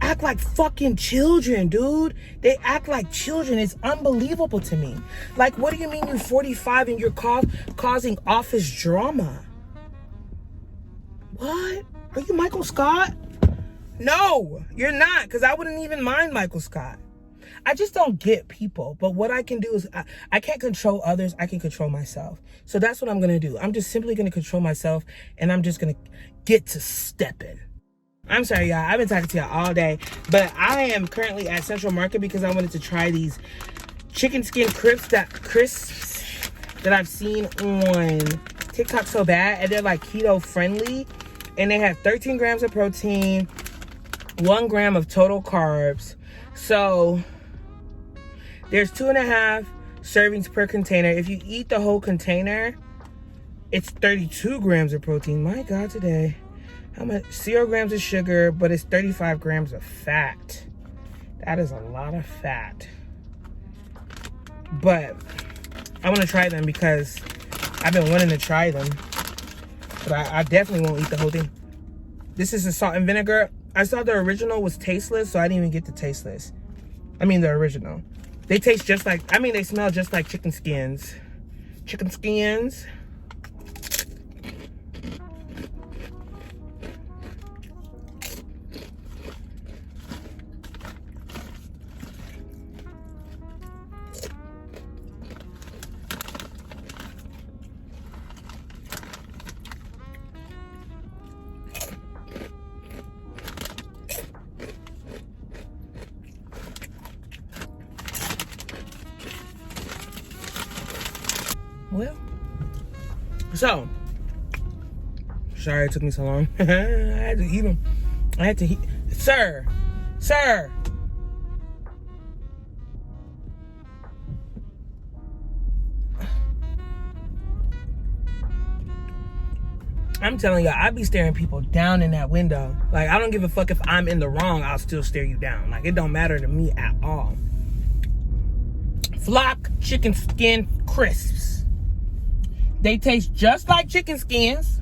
act like fucking children, dude. They act like children. It's unbelievable to me. Like, what do you mean you're 45 and you're causing office drama? What? Are you Michael Scott? No, you're not, because I wouldn't even mind Michael Scott. I just don't get people. But what I can do is I can't control others. I can control myself. So that's what I'm going to do. I'm just simply going to control myself, and I'm just going to get to stepping. I'm sorry, y'all. I've been talking to y'all all day, but I am currently at Central Market because I wanted to try these chicken skin crisps that I've seen on TikTok so bad, and they're like keto friendly, and they have 13 grams of protein, 1 gram of total carbs. So there's 2.5 servings per container. If you eat the whole container, it's 32 grams of protein. My God, today. How much? 0 grams of sugar, but it's 35 grams of fat. That is a lot of fat. But I want to try them because I've been wanting to try them. But I definitely won't eat the whole thing. This is a salt and vinegar. I saw the original was tasteless, so I didn't even get the tasteless. I mean the original. They taste just like, I mean they smell just like chicken skins. Chicken skins. Well, so sorry it took me so long. I had to eat them. I had to eat. Sir. I'm telling y'all, I be staring people down in that window. Like, I don't give a fuck if I'm in the wrong, I'll still stare you down. Like, it don't matter to me at all. Flock chicken skin crisps. They taste just like chicken skins.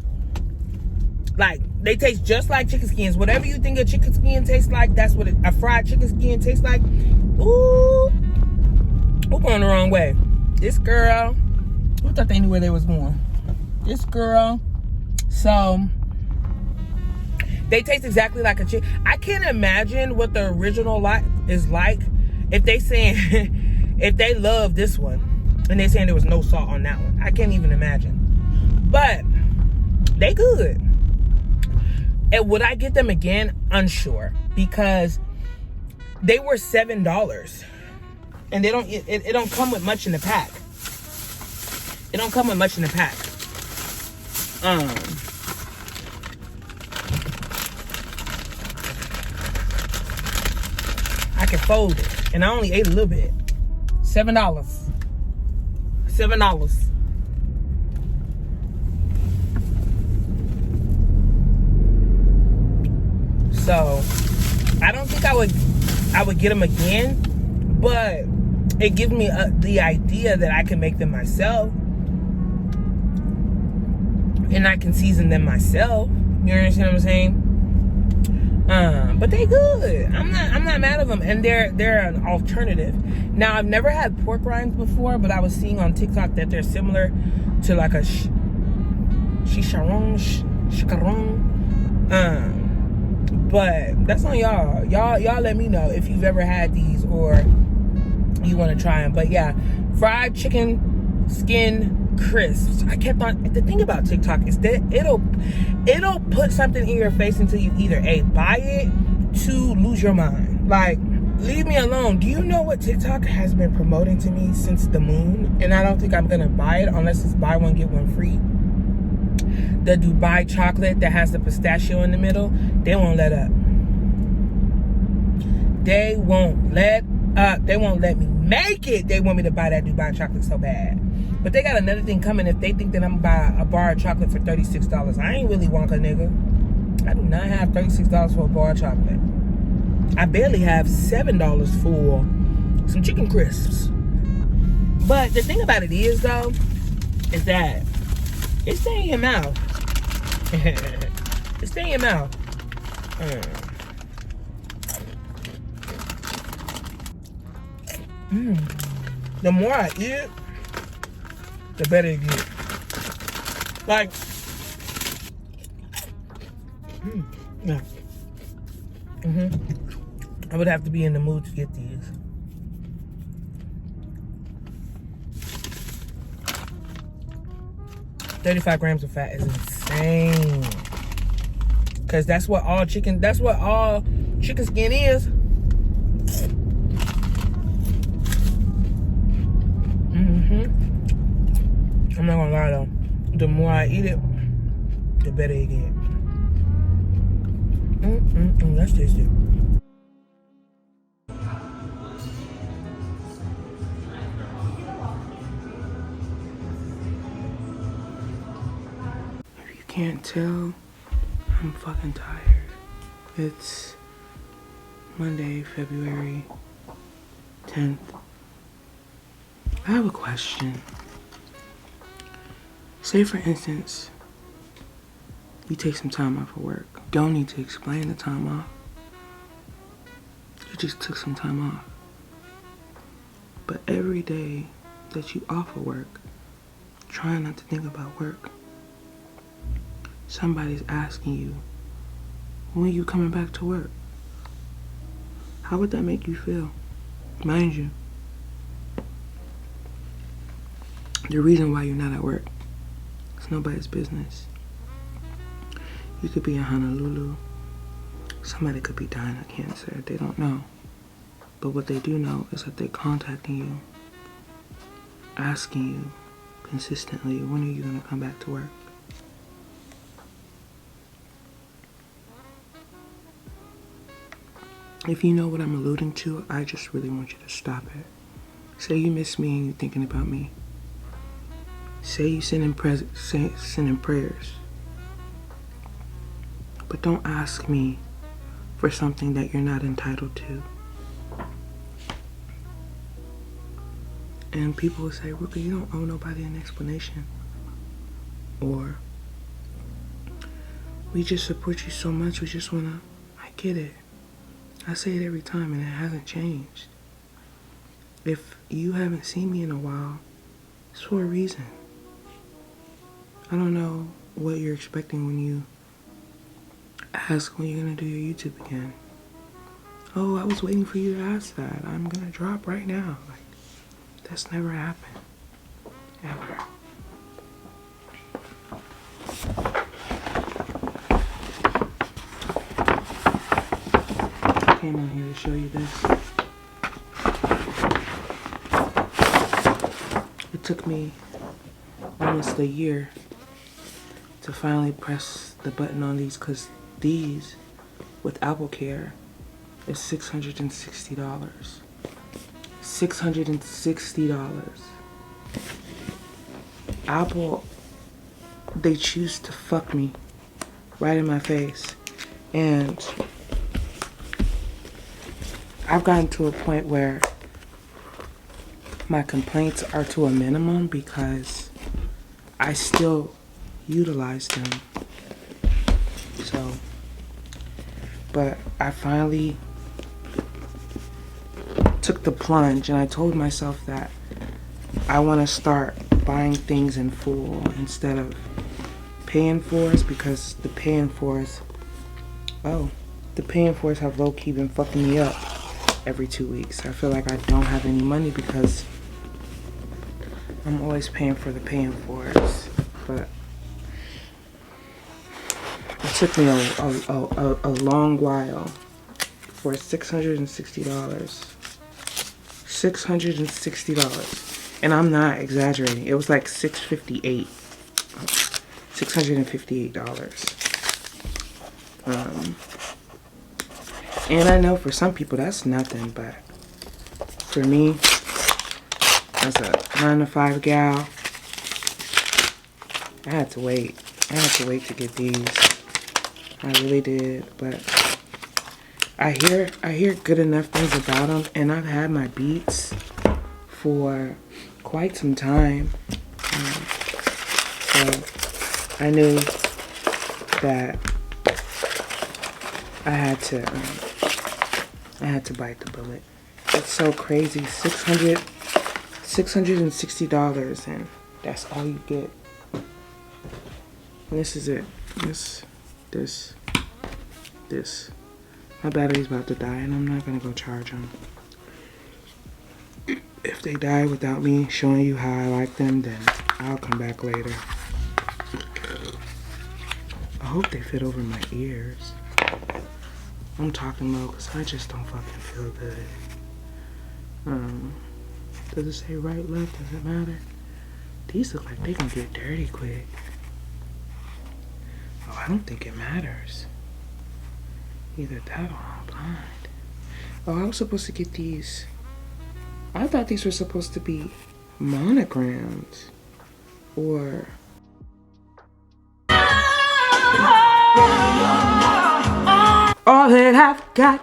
Like, they taste just like chicken skins. Whatever you think a chicken skin tastes like, that's what a fried chicken skin tastes like. Ooh. We're going the wrong way. This girl, who thought they knew where they was going? This girl. So, they taste exactly like a chicken. I can't imagine what the original is like if they saying, if they love this one. And they saying there was no salt on that one. I can't even imagine. But they good. And would I get them again? Unsure. Because they were $7. And they don't it don't come with much in the pack. It don't come with much in the pack. I can fold it. And I only ate a little bit. $7. $7. So I don't think I would get them again, but it gives me the idea that I can make them myself, and I can season them myself. You understand what I'm saying? But they good. I'm not mad at them, and they're an alternative. Now, I've never had pork rinds before, but I was seeing on TikTok that they're similar to like a chicharron. But that's on y'all. Y'all let me know if you've ever had these or you want to try them. But yeah, fried chicken skin crisps. I kept on, the thing about TikTok is that it'll put something in your face until you either A, buy it, 2, lose your mind. Like, leave me alone. Do you know what TikTok has been promoting to me since the moon? And I don't think I'm gonna buy it unless it's buy one get one free. The Dubai chocolate that has the pistachio in the middle, they won't let up. They won't let up. They won't let me make it. They want me to buy that Dubai chocolate so bad. But they got another thing coming. If they think that I'm gonna buy a bar of chocolate for $36, I ain't really Wonka, nigga. I do not have $36 for a bar of chocolate. I barely have $7 for some chicken crisps. But the thing about it is, though, is that it's staying in your mouth. It's staying in your mouth. The more I eat it, the better it gets. Like, yeah. I would have to be in the mood to get these. 35 grams of fat is insane. Cause that's what all chicken skin is. I'm not gonna lie though. The more I eat it, the better it get. That's tasty. If you can't tell, I'm fucking tired. It's Monday, February 10th. I have a question. Say for instance, you take some time off of work. Don't need to explain the time off. You just took some time off. But every day that you off of work, try not to think about work. Somebody's asking you, when are you coming back to work? How would that make you feel? Mind you, the reason why you're not at work, it's nobody's business. You could be in Honolulu. Somebody could be dying of cancer. They don't know. But what they do know is that they're contacting you, asking you consistently, when are you going to come back to work? If you know what I'm alluding to, I just really want you to stop it. Say you miss me and you're thinking about me. Say you sending prayers. But don't ask me for something that you're not entitled to. And people will say, Ruka, you don't owe nobody an explanation. Or, we just support you so much, we just wanna, I get it. I say it every time and it hasn't changed. If you haven't seen me in a while, it's for a reason. I don't know what you're expecting when you ask when you're gonna do your YouTube again. Oh, I was waiting for you to ask that. I'm gonna drop right now. Like, that's never happened. Ever. I came on here to show you this. It took me almost a year to finally press the button on these, because these, with Apple Care, is $660. $660. Apple, they choose to fuck me right in my face. And I've gotten to a point where my complaints are to a minimum because I still utilize them. So, but I finally took the plunge and I told myself that I want to start buying things in full instead of paying for it, because the paying for it have low-key been fucking me up every 2 weeks. I feel like I don't have any money because I'm always paying for the paying for it. But it took me a long while for $660. $660. And I'm not exaggerating. It was like $658. $658. And I know for some people that's nothing, but for me, as a 9-to-5 gal, I had to wait. I had to wait to get these. I really did, but I hear good enough things about them, and I've had my Beats for quite some time. So I knew that I had to bite the bullet. It's so crazy. $660, and that's all you get. And this is it. This. My battery's about to die, and I'm not gonna go charge them. If they die without me showing you how I like them, then I'll come back later. hope they fit over my ears. I'm talking low because I just don't fucking feel good. Does it say right, left? Does it matter? These look like they can get dirty quick. Oh, I don't think it matters. Either that or I'm blind. Oh, I was supposed to get these. I thought these were supposed to be monograms. Or... all that I've got.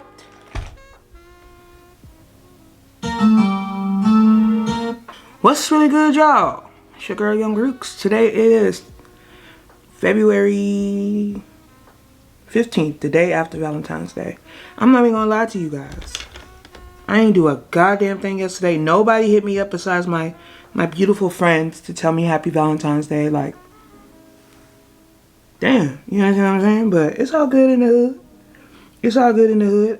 What's really good, y'all? It's your girl, Young Rooks. Today is February 15th, the day after Valentine's Day. I'm not even gonna lie to you guys. I ain't do a goddamn thing yesterday. Nobody hit me up besides my beautiful friends to tell me happy Valentine's Day. Like, damn, you know what I'm saying? But it's all good in the hood. It's all good in the hood.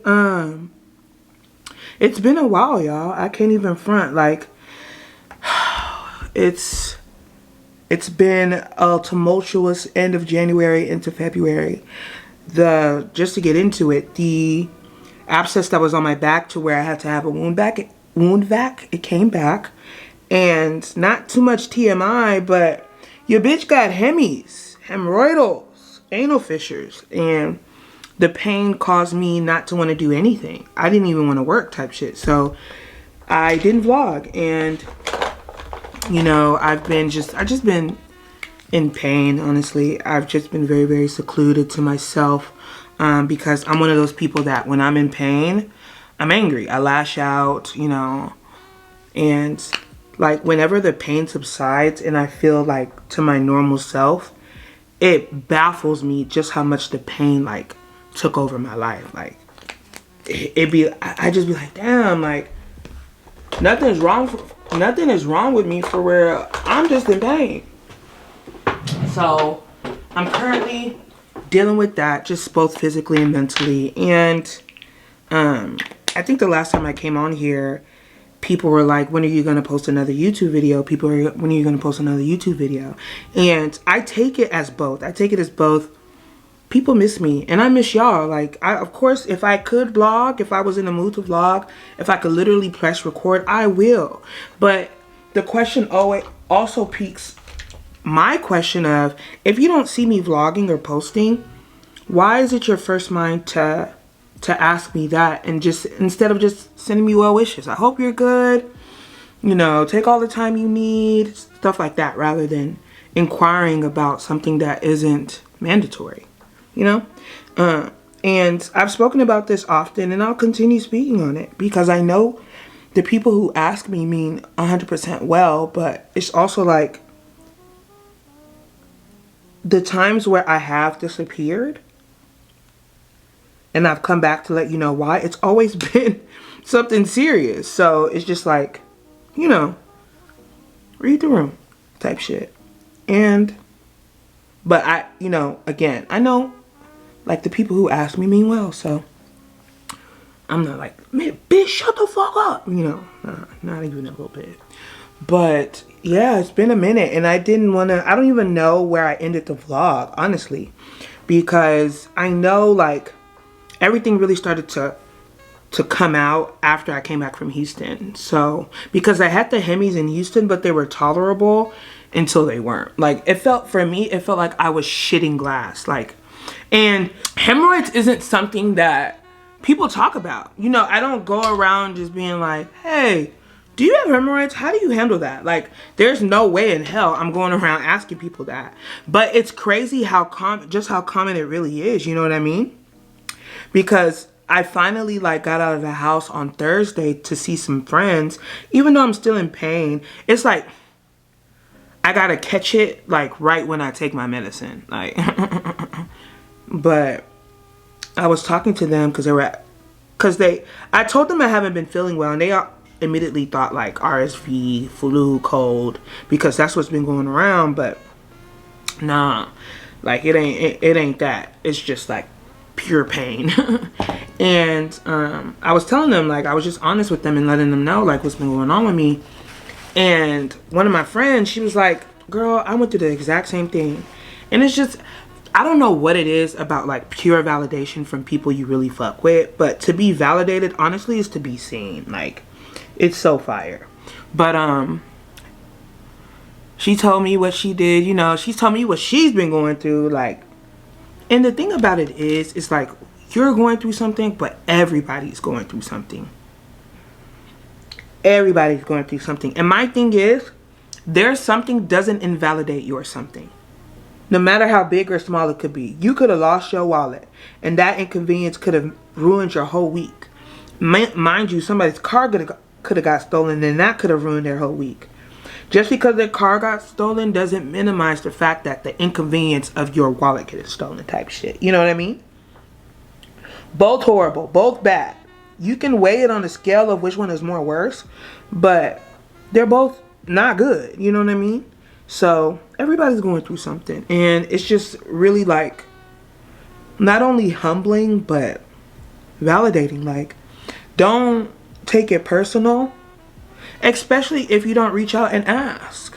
It's been a while, y'all. I can't even front. Like, it's been a tumultuous end of January into February. Just to get into it, the abscess that was on my back to where I had to have a wound vac, it came back. And not too much TMI, but your bitch got hemorrhoidals, anal fissures, and the pain caused me not to want to do anything. I didn't even want to work type shit. So I didn't vlog, and you know, I've just been in pain, honestly. I've just been very, very secluded to myself, because I'm one of those people that when I'm in pain, I'm angry. I lash out, you know, and like whenever the pain subsides and I feel like to my normal self, it baffles me just how much the pain like took over my life. Like I just be like, damn, like nothing is wrong with me for where I'm just in pain. So I'm currently dealing with that, just both physically and mentally. And I think the last time I came on here, people were like, when are you going to post another YouTube video? When are you going to post another YouTube video? And I take it as both. People miss me and I miss y'all. Like, of course, if I could vlog, if I was in the mood to vlog, if I could literally press record, I will. But the question always also piques my question of, if you don't see me vlogging or posting, why is it your first mind to ask me that, and just instead of just sending me well wishes? I hope you're good, you know, take all the time you need, stuff like that, rather than inquiring about something that isn't mandatory, you know? And I've spoken about this often, and I'll continue speaking on it because I know the people who ask me mean 100% well, but it's also like the times where I have disappeared and I've come back to let you know why, it's always been something serious. So it's just like, you know, read the room type shit. But I, you know, again, I know like the people who ask me mean well. So I'm not like, man, bitch, shut the fuck up. You know, not even a little bit. But yeah, it's been a minute, and I don't even know where I ended the vlog, honestly, because I know like everything really started to come out after I came back from Houston. So, because I had the hemis in Houston, but they were tolerable until they weren't. Like, it felt like I was shitting glass. Like, and hemorrhoids isn't something that people talk about. You know, I don't go around just being like, hey, do you have hemorrhoids? How do you handle that? Like, there's no way in hell I'm going around asking people that. But it's crazy how common it really is. You know what I mean? Because I finally like got out of the house on Thursday to see some friends. Even though I'm still in pain, it's like I gotta catch it like right when I take my medicine. Like, but I was talking to them because I told them I haven't been feeling well, and they immediately thought like RSV, flu, cold, because that's what's been going around. But nah, like it ain't that. It's just like pure pain. And I was telling them, like, I was just honest with them and letting them know like what's been going on with me. And one of my friends, she was like, girl, I went through the exact same thing. And it's just, I don't know what it is about like pure validation from people you really fuck with, but to be validated honestly is to be seen. Like, it's so fire. But she told me what she did, you know, she's told me what she's been going through, like, and the thing about it is, it's like, you're going through something, but everybody's going through something. Everybody's going through something. And my thing is, their something doesn't invalidate your something. No matter how big or small it could be. You could have lost your wallet, and that inconvenience could have ruined your whole week. Mind you, somebody's car could have got stolen, and that could have ruined their whole week. Just because their car got stolen doesn't minimize the fact that the inconvenience of your wallet getting stolen type shit. You know what I mean? Both horrible, both bad. You can weigh it on a scale of which one is more worse, but they're both not good. You know what I mean? So everybody's going through something, and it's just really like not only humbling but validating. Like, don't take it personal, especially if you don't reach out and ask.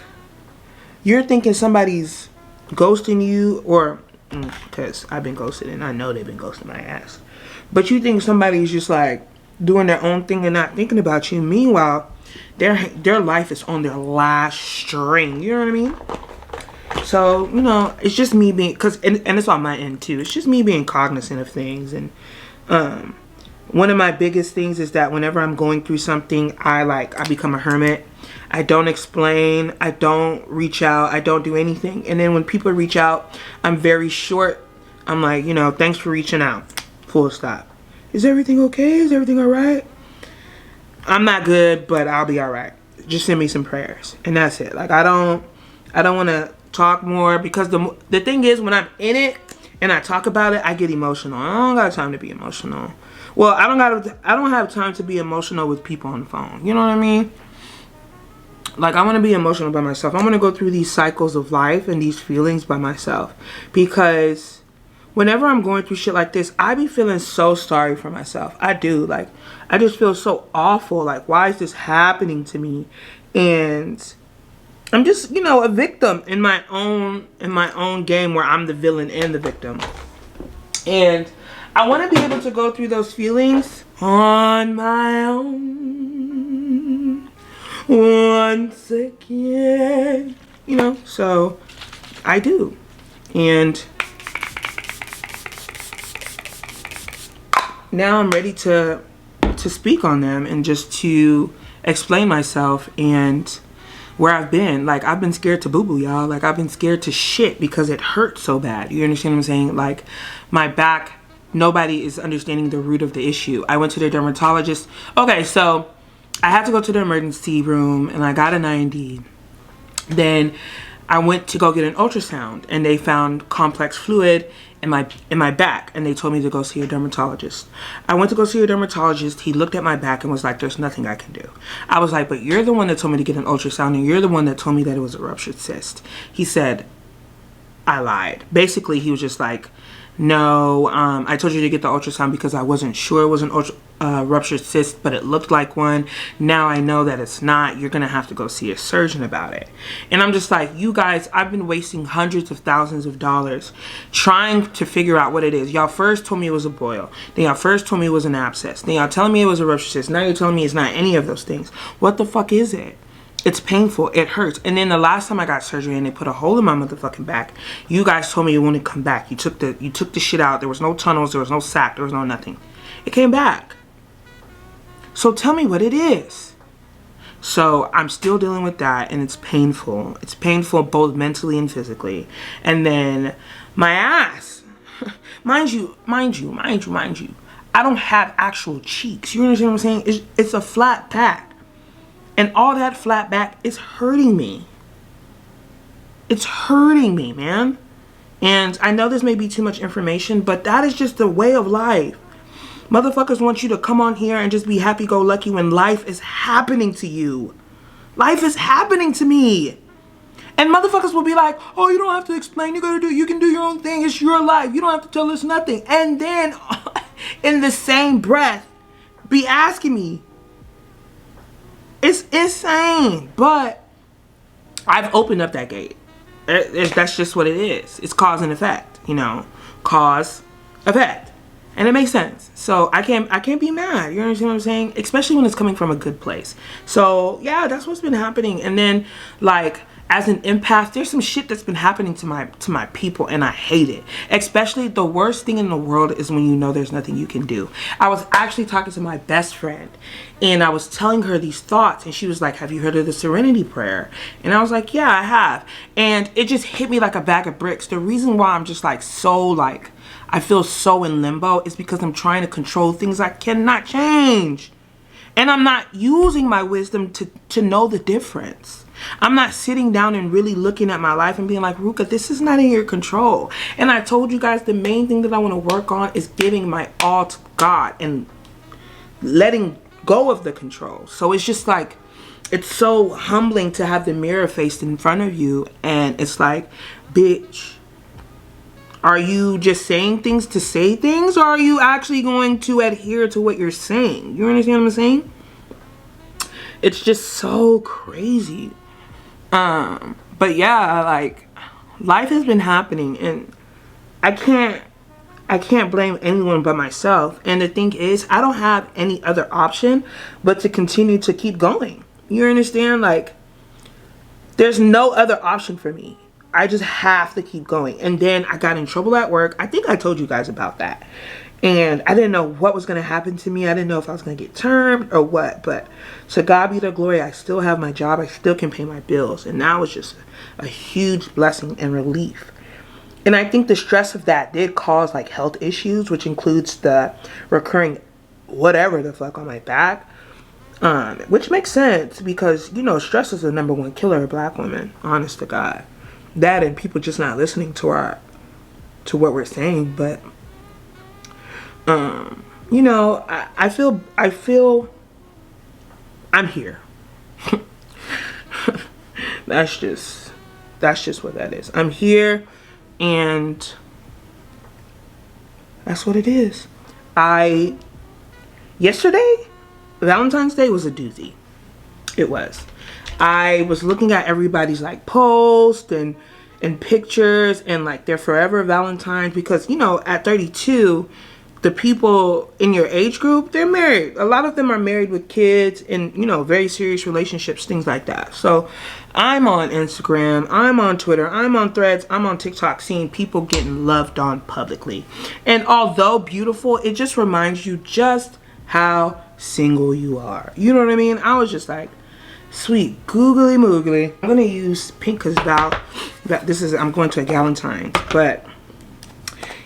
You're thinking somebody's ghosting you, or because I've been ghosted and I know they've been ghosting my ass, but you think somebody's just like doing their own thing and not thinking about you. Meanwhile, their life is on their last string. You know what I mean? So, you know, it's just me being, and it's on my end too. It's just me being cognizant of things. And one of my biggest things is that whenever I'm going through something, I become a hermit. I don't explain. I don't reach out. I don't do anything. And then when people reach out, I'm very short. I'm like, you know, thanks for reaching out. Full stop. Is everything okay? Is everything all right? I'm not good, but I'll be all right. Just send me some prayers, and that's it. Like, I don't want to talk more, because the thing is, when I'm in it and I talk about it, I get emotional. I don't got time to be emotional. Well, I don't have time to be emotional with people on the phone. You know what I mean? Like, I want to be emotional by myself. I want to go through these cycles of life and these feelings by myself, because whenever I'm going through shit like this, I be feeling so sorry for myself. I do. Like, I just feel so awful. Like, why is this happening to me? And I'm just, you know, a victim in my own game, where I'm the villain and the victim. And I want to be able to go through those feelings on my own once again. You know, so I do. And now I'm ready to speak on them and just to explain myself and where I've been. Like, I've been scared to boo-boo, y'all. Like, I've been scared to shit because it hurts so bad. You understand what I'm saying? Like, my back, nobody is understanding the root of the issue. I went to the dermatologist. Okay, so I had to go to the emergency room, and I got a 90. Then I went to go get an ultrasound, and they found complex fluid in my back, and they told me to go see a dermatologist. I went to go see a dermatologist. He looked at my back and was like, there's nothing I can do. I was like, but you're the one that told me to get an ultrasound, and you're the one that told me that it was a ruptured cyst. He said I lied. Basically, he was just like, no, I told you to get the ultrasound because I wasn't sure it was an ruptured cyst, but it looked like one. Now I know that it's not. You're gonna have to go see a surgeon about it. And I'm just like, you guys, I've been wasting hundreds of thousands of dollars trying to figure out what it is. Y'all first told me it was a boil. Then y'all first told me it was an abscess. Then y'all telling me it was a ruptured cyst. Now you're telling me it's not any of those things. What the fuck is it? It's painful. It hurts. And then the last time I got surgery and they put a hole in my motherfucking back, you guys told me it wouldn't come back. You took the shit out. There was no tunnels. There was no sac. There was no nothing. It came back. So tell me what it is. So I'm still dealing with that, and it's painful. It's painful both mentally and physically. And then my ass. Mind you. I don't have actual cheeks. You understand what I'm saying? It's a flat back. And all that flat back is hurting me. It's hurting me, man. And I know this may be too much information, but that is just the way of life. Motherfuckers want you to come on here and just be happy-go-lucky when life is happening to you. Life is happening to me. And motherfuckers will be like, oh, you don't have to explain. You can do your own thing. It's your life. You don't have to tell us nothing. And then, in the same breath, be asking me. It's insane. But I've opened up that gate. That's just what it is. It's cause and effect, you know, cause, effect, and it makes sense. So I can't be mad. You understand what I'm saying? Especially when it's coming from a good place. So yeah, that's what's been happening. And then like as an empath, there's some shit that's been happening to my people, and I hate it. Especially the worst thing in the world is when you know there's nothing you can do. I was actually talking to my best friend, and I was telling her these thoughts, and she was like, have you heard of the Serenity Prayer? And I was like, yeah, I have. And it just hit me like a bag of bricks. The reason why I'm just like so like I feel so in limbo is because I'm trying to control things I cannot change. And I'm not using my wisdom to know the difference. I'm not sitting down and really looking at my life and being like, Ruka, this is not in your control. And I told you guys the main thing that I want to work on is giving my all to God and letting go of the control. So it's just like, it's so humbling to have the mirror faced in front of you, and it's like, bitch, are you just saying things to say things, or are you actually going to adhere to what you're saying? You understand what I'm saying? It's just so crazy. But yeah, like life has been happening, and I can't blame anyone but myself. And the thing is, I don't have any other option but to continue to keep going. You understand? Like there's no other option for me. I just have to keep going. And then I got in trouble at work. I think I told you guys about that. And I didn't know what was going to happen to me. I didn't know if I was going to get termed or what. But to God be the glory, I still have my job. I still can pay my bills. And that was just a huge blessing and relief. And I think the stress of that did cause like health issues, which includes the recurring whatever the fuck on my back. Which makes sense because, you know, stress is the #1 killer of black women. Honest to God. That and people just not listening to what we're saying. But you know, I feel I'm here. that's just what that is. I'm here, and that's what it is. Yesterday, Valentine's Day was a doozy. It was. I was looking at everybody's like posts and pictures and like their forever Valentines, because, you know, at 32, the people in your age group, they're married. A lot of them are married with kids and, you know, very serious relationships, things like that. So I'm on Instagram, I'm on Twitter, I'm on Threads, I'm on TikTok, seeing people getting loved on publicly. And although beautiful, it just reminds you just how single you are. You know what I mean? I was just like, sweet googly moogly. I'm gonna use pink because I'm going to a Galentine. But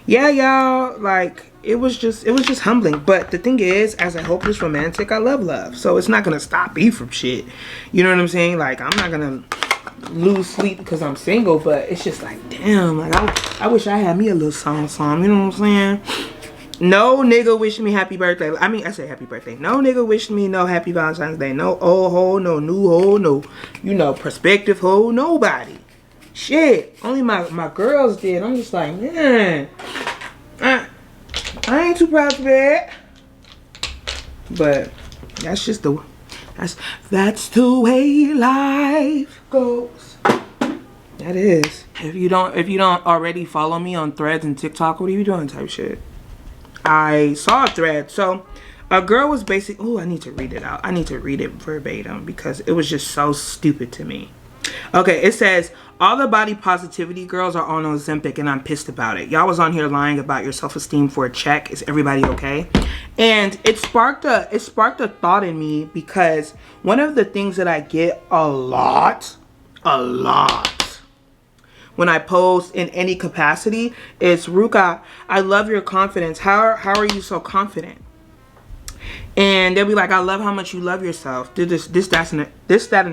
yeah, y'all, like it was just humbling. But the thing is, as a hopeless romantic, I love. So it's not gonna stop me from shit. You know what I'm saying? Like I'm not gonna lose sleep because I'm single, but it's just like, damn, like I wish I had me a little song, you know what I'm saying? No nigga wish me happy birthday. I mean, I say happy birthday. No nigga wish me no happy Valentine's Day. No old hoe, no new hoe, no, you know, prospective hoe, nobody. Shit. Only my girls did. I'm just like, man, I ain't too proud of that. But that's just that's the way life goes. That is. If you don't already follow me on Threads and TikTok, what are you doing type shit? I saw a thread. So a girl was basically, oh, I need to read it out. I need to read it verbatim because it was just so stupid to me. Okay, it says, all the body positivity girls are on Ozempic and I'm pissed about it. Y'all was on here lying about your self-esteem for a check. Is everybody okay? And it sparked a thought in me, because one of the things that I get a lot when I post in any capacity is, Ruka, I love your confidence. How are you so confident? And they'll be like, I love how much you love yourself. This, that, and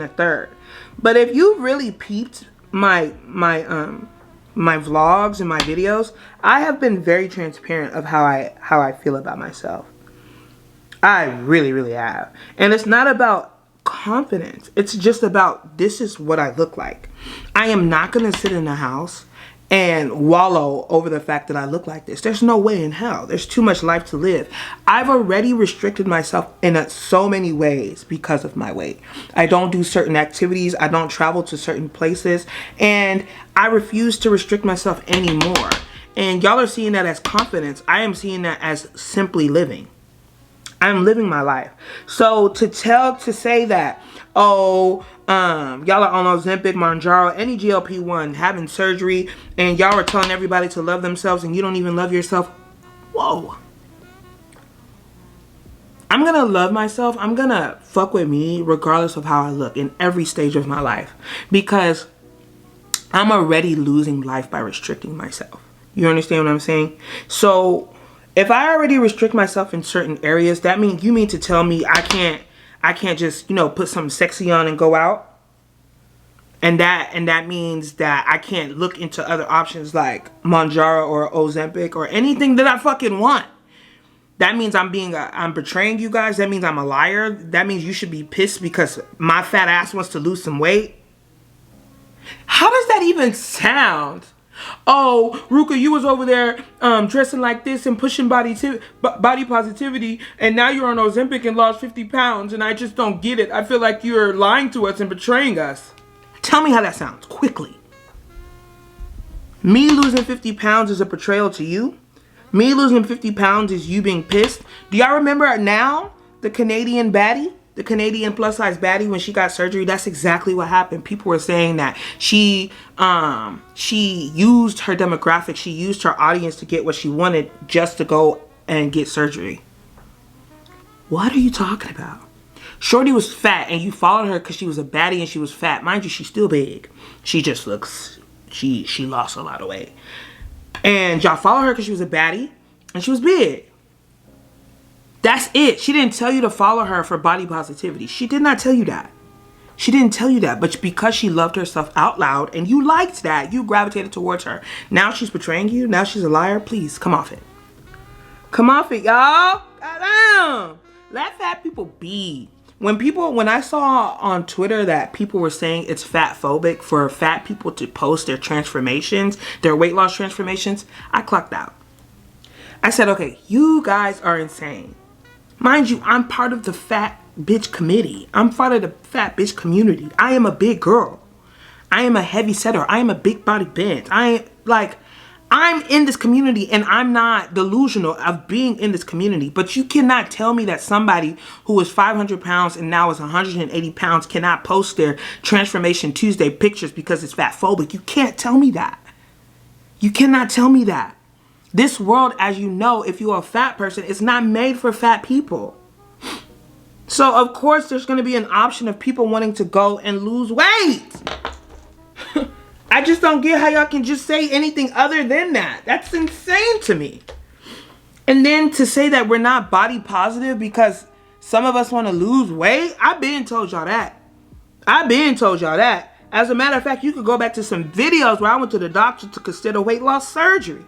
the third. But if you really peeped my vlogs and my videos, I have been very transparent of how I feel about myself. I really have. And it's not about confidence. It's just about, this is what I look like. I am not going to sit in the house and wallow over the fact that I look like this. There's no way in hell. There's too much life to live. I've already restricted myself in so many ways because of my weight. I don't do certain activities. I don't travel to certain places. And I refuse to restrict myself anymore. And y'all are seeing that as confidence. I am seeing that as simply living. I'm living my life. So to say that, oh, y'all are on Ozempic, Mounjaro, any GLP-1, having surgery, and y'all are telling everybody to love themselves and you don't even love yourself. Whoa. I'm gonna love myself. I'm gonna fuck with me regardless of how I look in every stage of my life, because I'm already losing life by restricting myself. You understand what I'm saying? So if I already restrict myself in certain areas, that means you mean to tell me I can't just, you know, put something sexy on and go out? And that means that I can't look into other options like Mounjaro or Ozempic or anything that I fucking want. That means I'm betraying you guys. That means I'm a liar. That means you should be pissed because my fat ass wants to lose some weight. How does that even sound? Oh, Ruka, you was over there dressing like this and pushing body positivity, and now you're on Ozempic and lost 50 pounds, and I just don't get it. I feel like you're lying to us and betraying us. Tell me how that sounds, quickly. Me losing 50 pounds is a betrayal to you? Me losing 50 pounds is you being pissed? Do y'all remember now the Canadian baddie? The Canadian plus size baddie, when she got surgery, that's exactly what happened. People were saying that she used her demographic, she used her audience to get what she wanted just to go and get surgery. What are you talking about? Shorty was fat and you followed her because she was a baddie and she was fat. Mind you, she's still big. She just looks, she lost a lot of weight. And y'all followed her because she was a baddie and she was big. That's it. She didn't tell you to follow her for body positivity. She did not tell you that. She didn't tell you that. But because she loved herself out loud and you liked that, you gravitated towards her. Now she's betraying you. Now she's a liar. Please, come off it. Come off it, y'all. Goddamn. Let fat people be. When I saw on Twitter that people were saying it's fat phobic for fat people to post their transformations, their weight loss transformations, I clocked out. I said, okay, you guys are insane. Mind you, I'm part of the fat bitch committee. I'm part of the fat bitch community. I am a big girl. I am a heavy setter. I am a big body bitch. I'm in this community and I'm not delusional of being in this community. But you cannot tell me that somebody who is 500 pounds and now is 180 pounds cannot post their Transformation Tuesday pictures because it's fat phobic. You can't tell me that. You cannot tell me that. This world, as you know, if you're a fat person, it's not made for fat people. So, of course, there's going to be an option of people wanting to go and lose weight. I just don't get how y'all can just say anything other than that. That's insane to me. And then to say that we're not body positive because some of us want to lose weight, I've been told y'all that. I've been told y'all that. As a matter of fact, you could go back to some videos where I went to the doctor to consider weight loss surgery.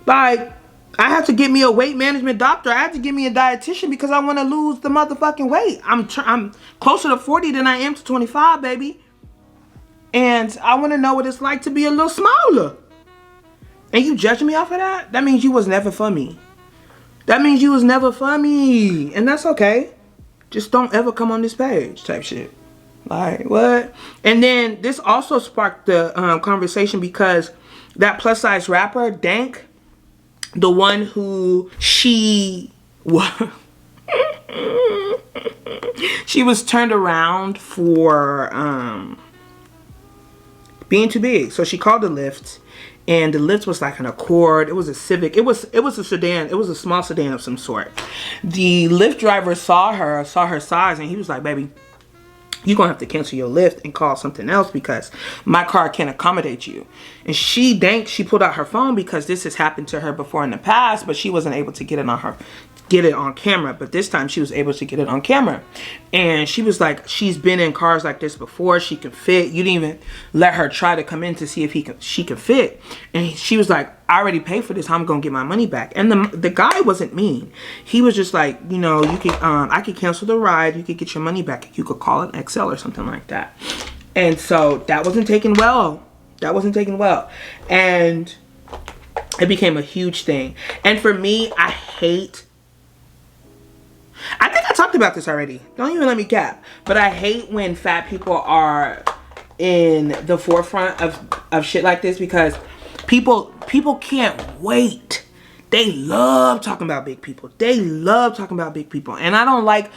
Like, I have to get me a weight management doctor. I have to get me a dietitian because I want to lose the motherfucking weight. I'm closer to 40 than I am to 25, baby. And I want to know what it's like to be a little smaller. And you judging me off of that? That means you was never for me. That means you was never for me. And that's okay. Just don't ever come on this page type shit. Like, what? And then this also sparked the conversation because that plus size rapper, Dank, the one who she was turned around for being too big. So she called the Lyft, and the Lyft was like an Accord. It was a Civic. It was a sedan. It was a small sedan of some sort. The Lyft driver saw her size, and he was like, baby, you're going to have to cancel your Lyft and call something else because my car can't accommodate you. And she pulled out her phone because this has happened to her before in the past, but she wasn't able to get it on camera. But this time she was able to get it on camera. And she was like, she's been in cars like this before. She can fit. You didn't even let her try to come in to see if she could fit. And she was like, I already paid for this. How I'm going to get my money back? And the guy wasn't mean. He was just like, you know, you could, I could cancel the ride. You could get your money back. You could call it XL or something like that. And so that wasn't taken well. That wasn't taken well. And it became a huge thing. And for me, I think I talked about this already. Don't even let me cap. But I hate when fat people are in the forefront of shit like this, because people can't wait. They love talking about big people. They love talking about big people. And I don't like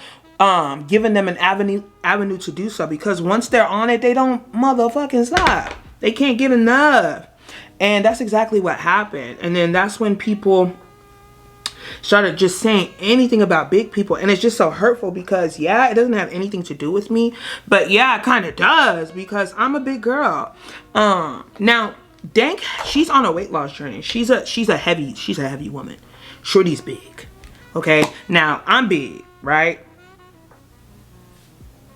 giving them an avenue to do so, because once they're on it, they don't motherfucking stop. They can't get enough. And that's exactly what happened. And then that's when people started just saying anything about big people, and it's just so hurtful, because yeah, it doesn't have anything to do with me, but yeah, it kind of does, because I'm a big girl. Now Dank, she's on a weight loss journey. She's a heavy woman. Shorty's big. Okay, now I'm big, right?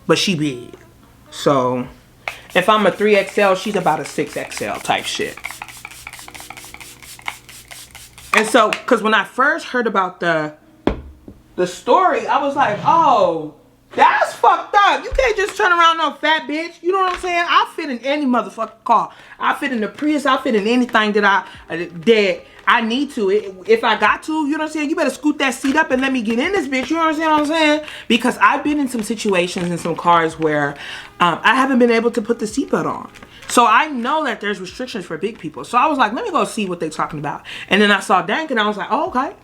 But she big. So if I'm a 3XL, she's about a 6XL type shit. And so, because when I first heard about the story, I was like, oh, that's fucked up. You can't just turn around no fat bitch. You know what I'm saying? I fit in any motherfucking car. I fit in the Prius. I fit in anything that I need to. If I got to, you know what I'm saying? You better scoot that seat up and let me get in this bitch. You know what I'm saying? Because I've been in some situations in some cars where I haven't been able to put the seatbelt on. So I know that there's restrictions for big people. So I was like, let me go see what they're talking about. And then I saw Dank and I was like, oh, okay.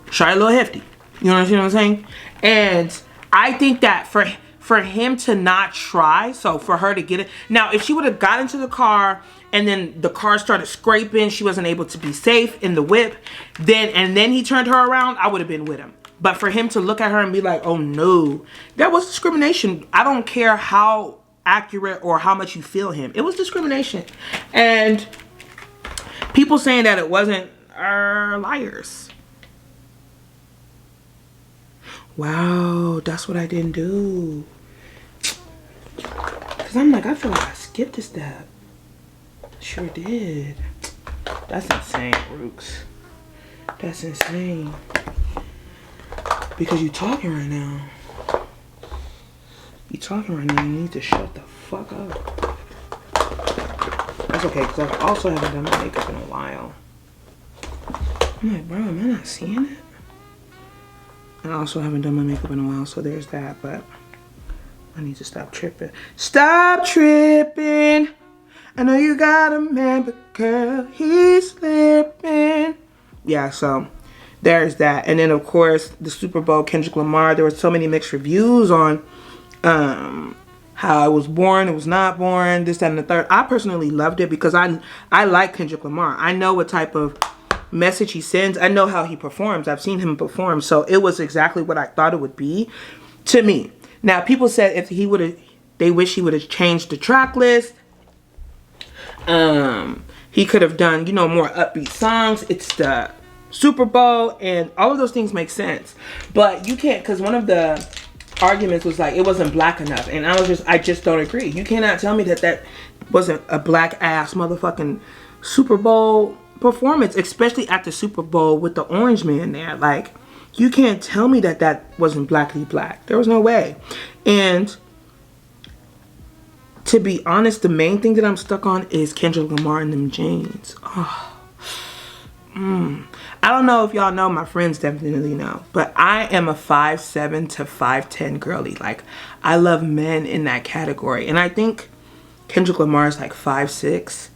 Try a little hefty. You know what I'm saying? And I think that for him to not try, so for her to get it. Now, if she would have got into the car and then the car started scraping, she wasn't able to be safe in the whip, then he turned her around, I would have been with him. But for him to look at her and be like, oh no, that was discrimination. I don't care how accurate or how much you feel him. It was discrimination. And people saying that it wasn't are liars. Wow, that's what I didn't do. Because I'm like, I feel like I skipped a step. Sure did. That's insane, Rooks. That's insane. Because you talking right now. You talking right now. You need to shut the fuck up. That's okay, because I also haven't done my makeup in a while. I'm like, bro, am I not seeing it? I also haven't done my makeup in a while, so there's that, but I need to stop tripping. Stop tripping. I know you got a man, but girl, he's slipping. Yeah, so there's that. And then, of course, the Super Bowl, Kendrick Lamar. There were so many mixed reviews on how it was born, it was not born, this, that, and the third. I personally loved it because I like Kendrick Lamar. I know what type of message he sends. I know how he performs. I've seen him perform. So it was exactly what I thought it would be to me. Now, people said if he would have, they wish he would have changed the track list. He could have done, you know, more upbeat songs. It's the Super Bowl and all of those things make sense. But you can't, because one of the arguments was like, it wasn't black enough. And I just don't agree. You cannot tell me that wasn't a black ass motherfucking Super Bowl performance, especially at the Super Bowl with the orange man there. Like, you can't tell me that wasn't blackly black. There was no way. And to be honest, the main thing that I'm stuck on is Kendrick Lamar and them jeans. Oh. I don't know if y'all know, my friends definitely know, but I am a 5'7" to 5'10" girly. Like, I love men in that category. And I think Kendrick Lamar is like 5'6".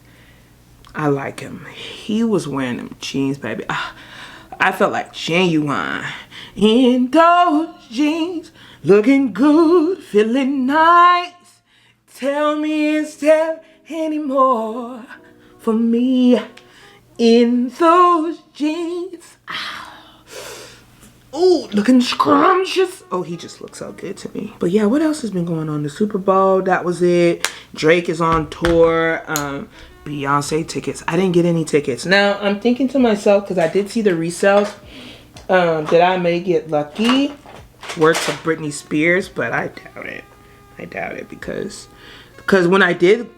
I like him. He was wearing them jeans, baby. I felt like genuine in those jeans, looking good, feeling nice. Tell me, is there any more for me in those jeans? Ooh, looking scrumptious. Oh, he just looks so good to me. But yeah, what else has been going on? The Super Bowl, that was it. Drake is on tour. Beyonce tickets. I didn't get any tickets. Now, I'm thinking to myself, because I did see the resales, that I may get lucky. Works of Britney Spears, but I doubt it. I doubt it because when I did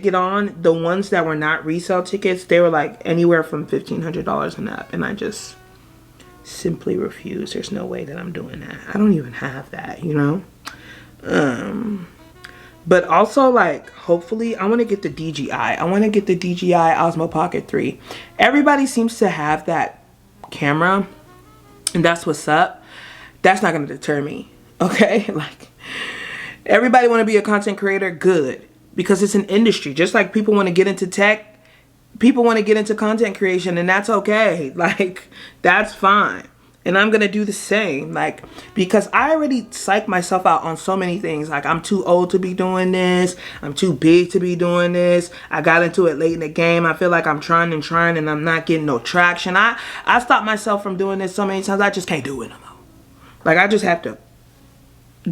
get on, the ones that were not resale tickets, they were like anywhere from $1,500 and up, and I just simply refuse. There's no way that I'm doing that. I don't even have that, you know. But also, like, hopefully, I want to get the DJI. I want to get the DJI Osmo Pocket 3. Everybody seems to have that camera, and that's what's up. That's not going to deter me, okay? Like, everybody want to be a content creator, good. Because it's an industry. Just like people want to get into tech, people want to get into content creation, and that's okay. Like, that's fine. And I'm going to do the same, like, because I already psyched myself out on so many things. Like, I'm too old to be doing this. I'm too big to be doing this. I got into it late in the game. I feel like I'm trying and I'm not getting no traction. I stopped myself from doing this so many times. I just can't do it no more. Like, I just have to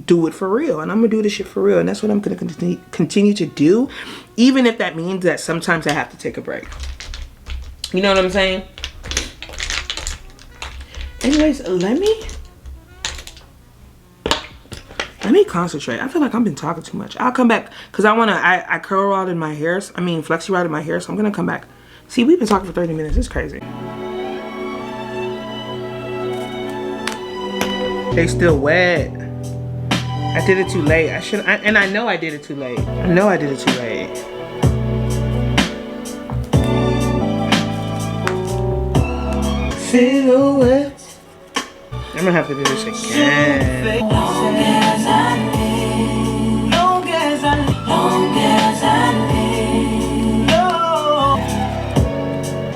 do it for real. And I'm going to do this shit for real. And that's what I'm going to continue to do. Even if that means that sometimes I have to take a break. You know what I'm saying? Anyways, let me concentrate. I feel like I've been talking too much. I'll come back because I curl rod in my hair. I mean, flexi rod in my hair. So I'm going to come back. See, we've been talking for 30 minutes. It's crazy. They still wet. I did it too late. And I know I did it too late. I know I did it too late. Silhouette. I'm gonna have to do this again. Long as I live, long as I live, long as I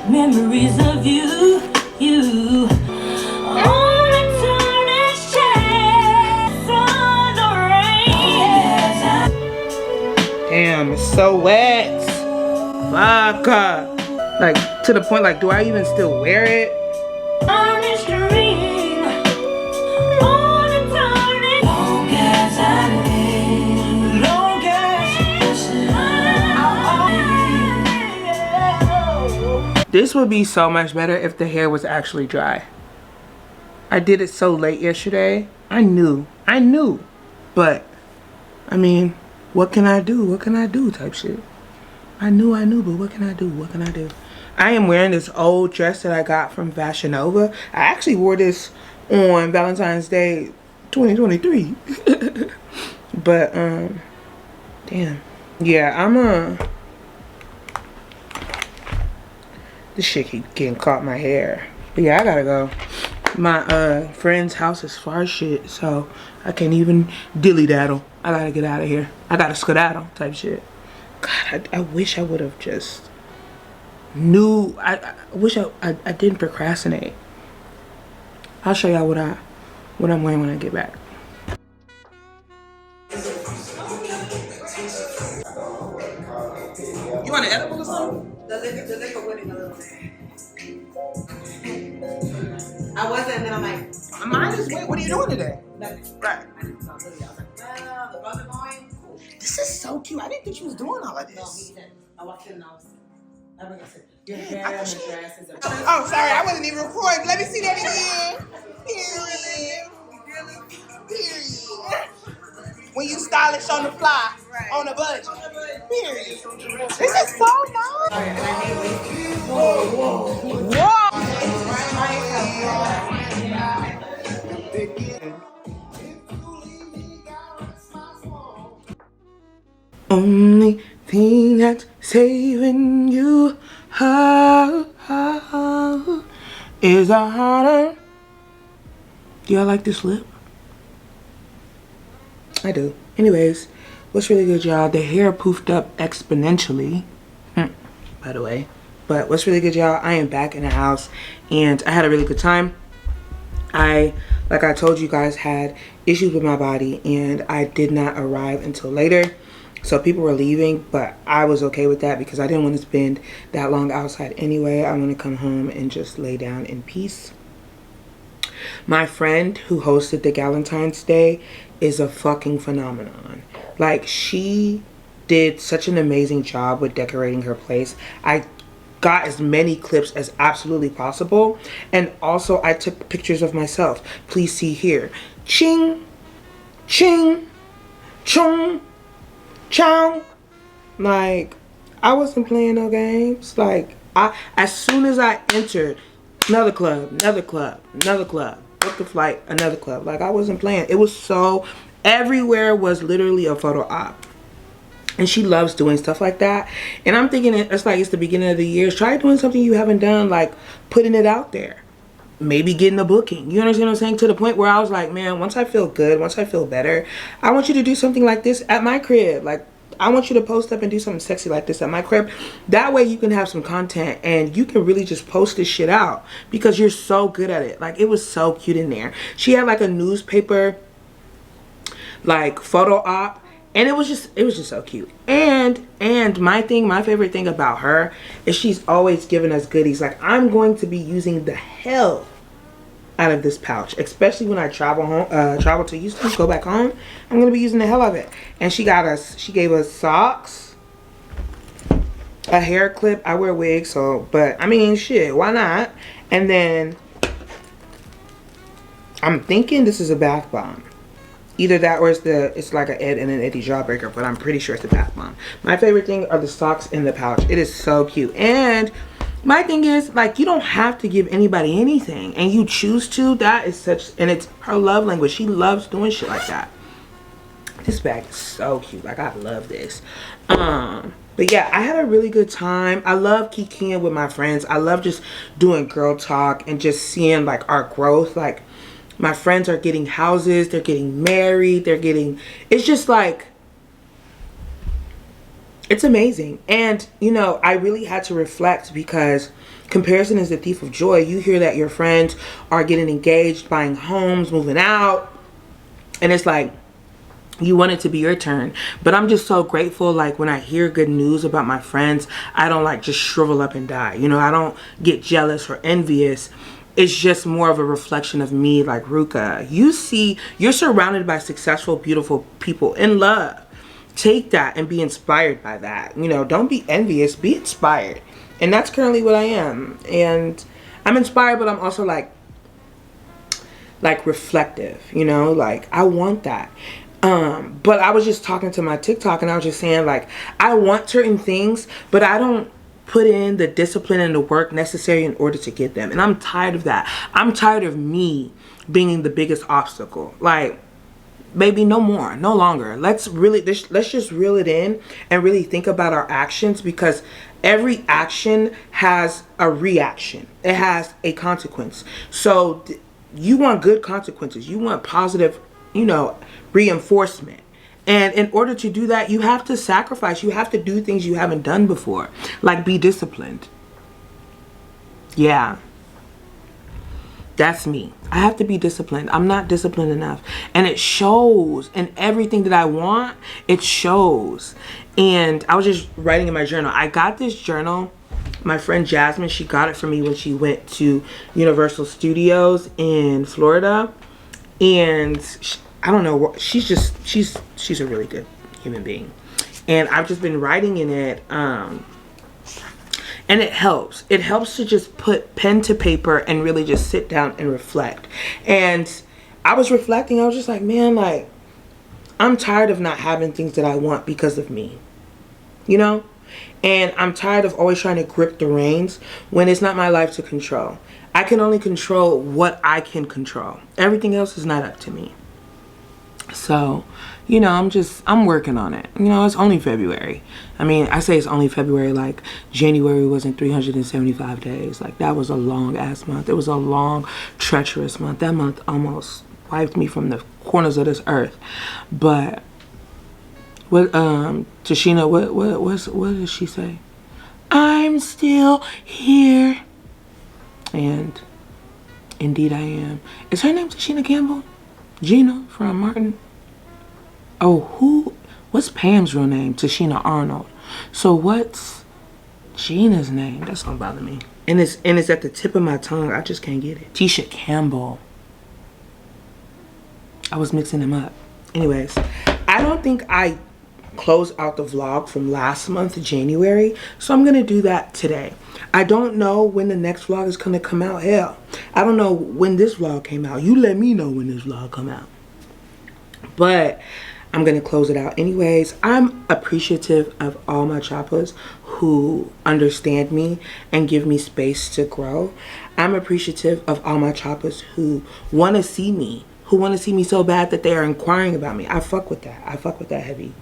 live, memories of you. On a tarnished sun or rain. Damn, it's so wet. Fuck. Like, to the point, like, do I even still wear it? This would be so much better if the hair was actually dry. I did it so late yesterday. I knew. But, I mean, what can I do? What can I do type shit. I knew, but what can I do? What can I do? I am wearing this old dress that I got from Fashion Nova. I actually wore this on Valentine's Day 2023. But, damn. Yeah, this shit keep getting caught in my hair. But yeah, I gotta go. My friend's house is far as shit, so I can't even dilly daddle. I gotta get out of here. I gotta skedaddle type shit. God, I wish I would have just knew. I wish I didn't procrastinate. I'll show y'all what I'm wearing when I get back. You want an edible or something? The liquor winning a little bit. I wasn't, and then I'm like, mine is wait. What are you doing today? Nothing. Right. I didn't talk to you. I was like, well, the brother going. This is so cute. I didn't think she was doing all of this. No, he didn't. I walked in and I said, your hair and the dresses are. Oh, sorry, I wasn't even recording. Let me see that again. Period. When you stylish on the fly, right. On a budget. Period. This is so nice. And I hate wasting. Whoa. Only thing that's saving you is a harder. Do y'all like this lip? I do. Anyways, what's really good, y'all? The hair poofed up exponentially. By the way. But what's really good, y'all? I am back in the house and I had a really good time. Like I told you guys, had issues with my body and I did not arrive until later. So people were leaving, but I was okay with that because I didn't want to spend that long outside anyway. I want to come home and just lay down in peace. My friend who hosted the Galentine's Day is a fucking phenomenon. Like, she did such an amazing job with decorating her place. I got as many clips as absolutely possible. And also, I took pictures of myself. Please see here. Ching, ching, chung, chow. Like, I wasn't playing no games. Like, as soon as I entered, another club, booked a flight, another club. Like, I wasn't playing. It was so, everywhere was literally a photo op. And she loves doing stuff like that. And I'm thinking it's like it's the beginning of the year. Try doing something you haven't done, like putting it out there. Maybe getting a booking. You understand what I'm saying? To the point where I was like, man, once I feel good, once I feel better, I want you to do something like this at my crib. Like, I want you to post up and do something sexy like this at my crib. That way you can have some content and you can really just post this shit out because you're so good at it. Like, it was so cute in there. She had like a newspaper, like, photo op. And it was just so cute. And my favorite thing about her is she's always giving us goodies. Like, I'm going to be using the hell out of this pouch, especially when I travel to Houston, go back home. I'm gonna be using the hell out of it. And she gave us socks, a hair clip. I wear wigs, so, but I mean, shit, why not? And then I'm thinking this is a bath bomb. Either that or it's like an Ed and an Eddie jawbreaker, but I'm pretty sure it's a bath bomb. My favorite thing are the socks in the pouch. It is so cute. And my thing is, like, you don't have to give anybody anything, and you choose to. That is such, and it's her love language. She loves doing shit like that. This bag is so cute. Like, I love this. But yeah, I had a really good time. I love kikiing with my friends. I love just doing girl talk and just seeing like our growth. Like, my friends are getting houses, they're getting married, it's just like, it's amazing. And, you know, I really had to reflect because comparison is the thief of joy. You hear that your friends are getting engaged, buying homes, moving out, and it's like, you want it to be your turn. But I'm just so grateful, like, when I hear good news about my friends, I don't like just shrivel up and die. You know, I don't get jealous or envious. It's just more of a reflection of me, like, Ruka, you're surrounded by successful, beautiful people in love. Take that and be inspired by that. You know, don't be envious, be inspired. And that's currently what I am. And I'm inspired, but I'm also like reflective, you know, like, I want that. But I was just talking to my TikTok and I was just saying, like, I want certain things, but I don't put in the discipline and the work necessary in order to get them. And I'm tired of that. I'm tired of me being the biggest obstacle. Like, baby, no more, no longer. Let's just reel it in and really think about our actions, because every action has a reaction. It has a consequence. So you want good consequences. You want positive, you know, reinforcement. And in order to do that, you have to sacrifice. You have to do things you haven't done before. Like, be disciplined. Yeah. That's me. I have to be disciplined. I'm not disciplined enough. And it shows in everything that I want. It shows. And I was just writing in my journal. I got this journal. My friend Jasmine, she got it for me when she went to Universal Studios in Florida. And I don't know, she's a really good human being. And I've just been writing in it, and it helps. It helps to just put pen to paper and really just sit down and reflect. And I was reflecting, I was just like, man, like, I'm tired of not having things that I want because of me, you know? And I'm tired of always trying to grip the reins when it's not my life to control. I can only control what I can control. Everything else is not up to me. So, you know, I'm working on it. You know, it's only February. I mean, I say it's only February, like January wasn't 375 days. Like, that was a long ass month. It was a long, treacherous month. That month almost wiped me from the corners of this earth. But what Tashina, what does she say? I'm still here. And indeed I am. Is her name Tashina Campbell? Gina from Martin. Oh, what's Pam's real name? Tashina Arnold. So what's Gina's name? That's gonna bother me. And it's at the tip of my tongue. I just can't get it. Tisha Campbell. I was mixing them up. Anyways, I don't think I closed out the vlog from last month, January. So I'm gonna do that today. I don't know when the next vlog is gonna come out. Hell, I don't know when this vlog came out. You let me know when this vlog come out. But I'm gonna close it out anyways. I'm appreciative of all my Choppas who understand me and give me space to grow. I'm appreciative of all my Choppas who wanna see me, so bad that they are inquiring about me. I fuck with that. I fuck with that heavy.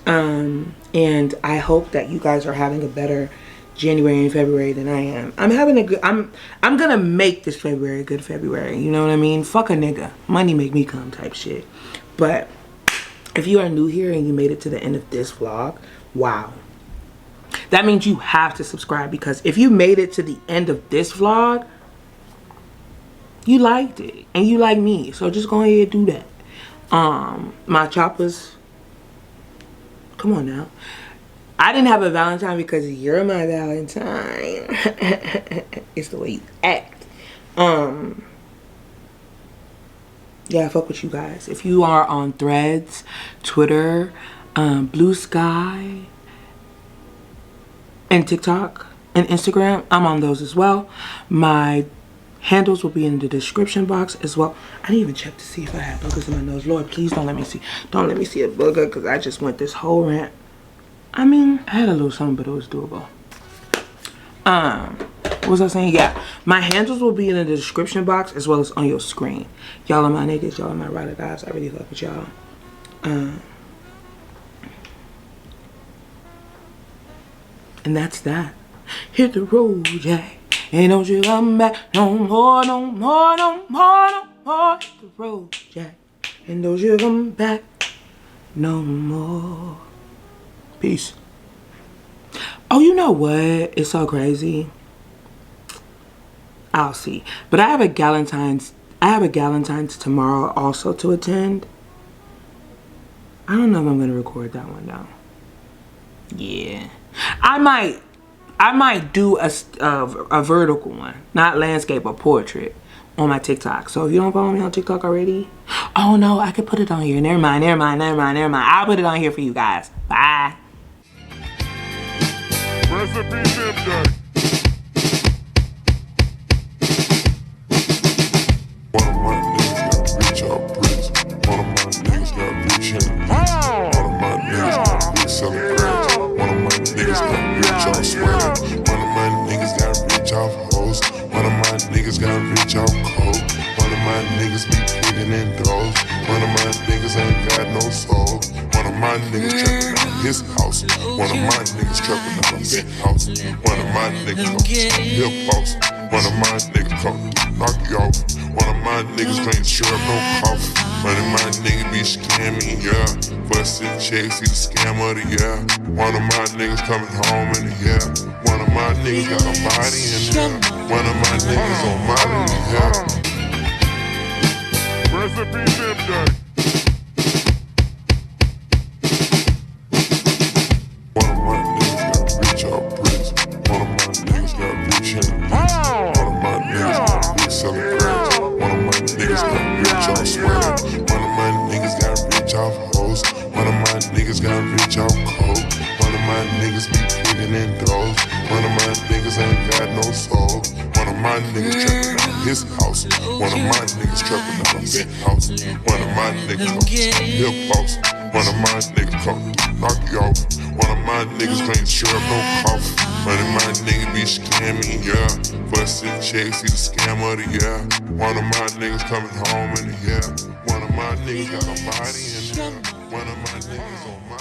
And I hope that you guys are having a better January and February than I am. I'm gonna make this February a good February. You know what I mean? Fuck a nigga. Money make me come type shit. But if you are new here and you made it to the end of this vlog, wow. That means you have to subscribe, because if you made it to the end of this vlog, you liked it and you like me. So just go ahead and do that. My Choppas, come on now. I didn't have a Valentine because you're my Valentine. It's the way you act. Yeah, I fuck with you guys. If you are on Threads, Twitter, Blue Sky, and TikTok and Instagram, I'm on those as well. My handles will be in the description box as well. I didn't even check to see if I had boogers in my nose. Lord, please don't let me see. Don't let me see a booger, because I just went this whole rant. I mean, I had a little something, but it was doable. What was I saying? Yeah, my handles will be in the description box as well as on your screen. Y'all are my niggas. Y'all are my ride or dies. I really fuck with y'all. And that's that. Hit the road, Jack. And don't you come back no more, no more, no more, no more. Hit the road, Jack. And don't you come back no more. Peace. Oh, you know what? It's so crazy. I'll see. But I have a Galentine's tomorrow also to attend. I don't know if I'm gonna record that one though. Yeah. I might do a vertical one, not landscape or portrait, on my TikTok. So if you don't follow me on TikTok already, oh no, I could put it on here. Never mind. I'll put it on here for you guys. Bye. Recipe Dip Day. One of my niggas got rich out prison. One of my niggas got rich in the One of my niggas got rich selling crabs. One of my niggas got rich off sweating. One of my niggas got rich off hoes. One of my niggas got rich off coke. One of my niggas be kicking in doors. One of my niggas ain't got no soul. One of my niggas trapping out his house. One of my niggas trapping out a penthouse. One of my niggas come to hip boss. One of my niggas come to knock you off. One of my niggas drink syrup, no coffee. One of my niggas be scamming, yeah. Bustin' checks, see the scam of the year. One of my niggas coming home in the year. One of my niggas got a body in there. One of my niggas on Molly in the year. Recipe Dip Day. One of my niggas got rich out prison. One of my niggas got rich in the One of my niggas got rich selling crabs. One of my niggas got rich off sweating. One of my niggas got rich off hoes. One of my niggas got rich off coke. One of my niggas be kicking in doors. One of my niggas ain't got no soul. One of my niggas trapping out his house. One of my niggas trapping out a penthouse. One of my niggas come to hip boss. One of my niggas come to knock you off. One of my niggas drink syrup, no coffee. One of my niggas be scamming, yeah. Bustin' checks, see the scam of the year. One of my niggas coming home in the year. One of my niggas got a body in there. One of my niggas on my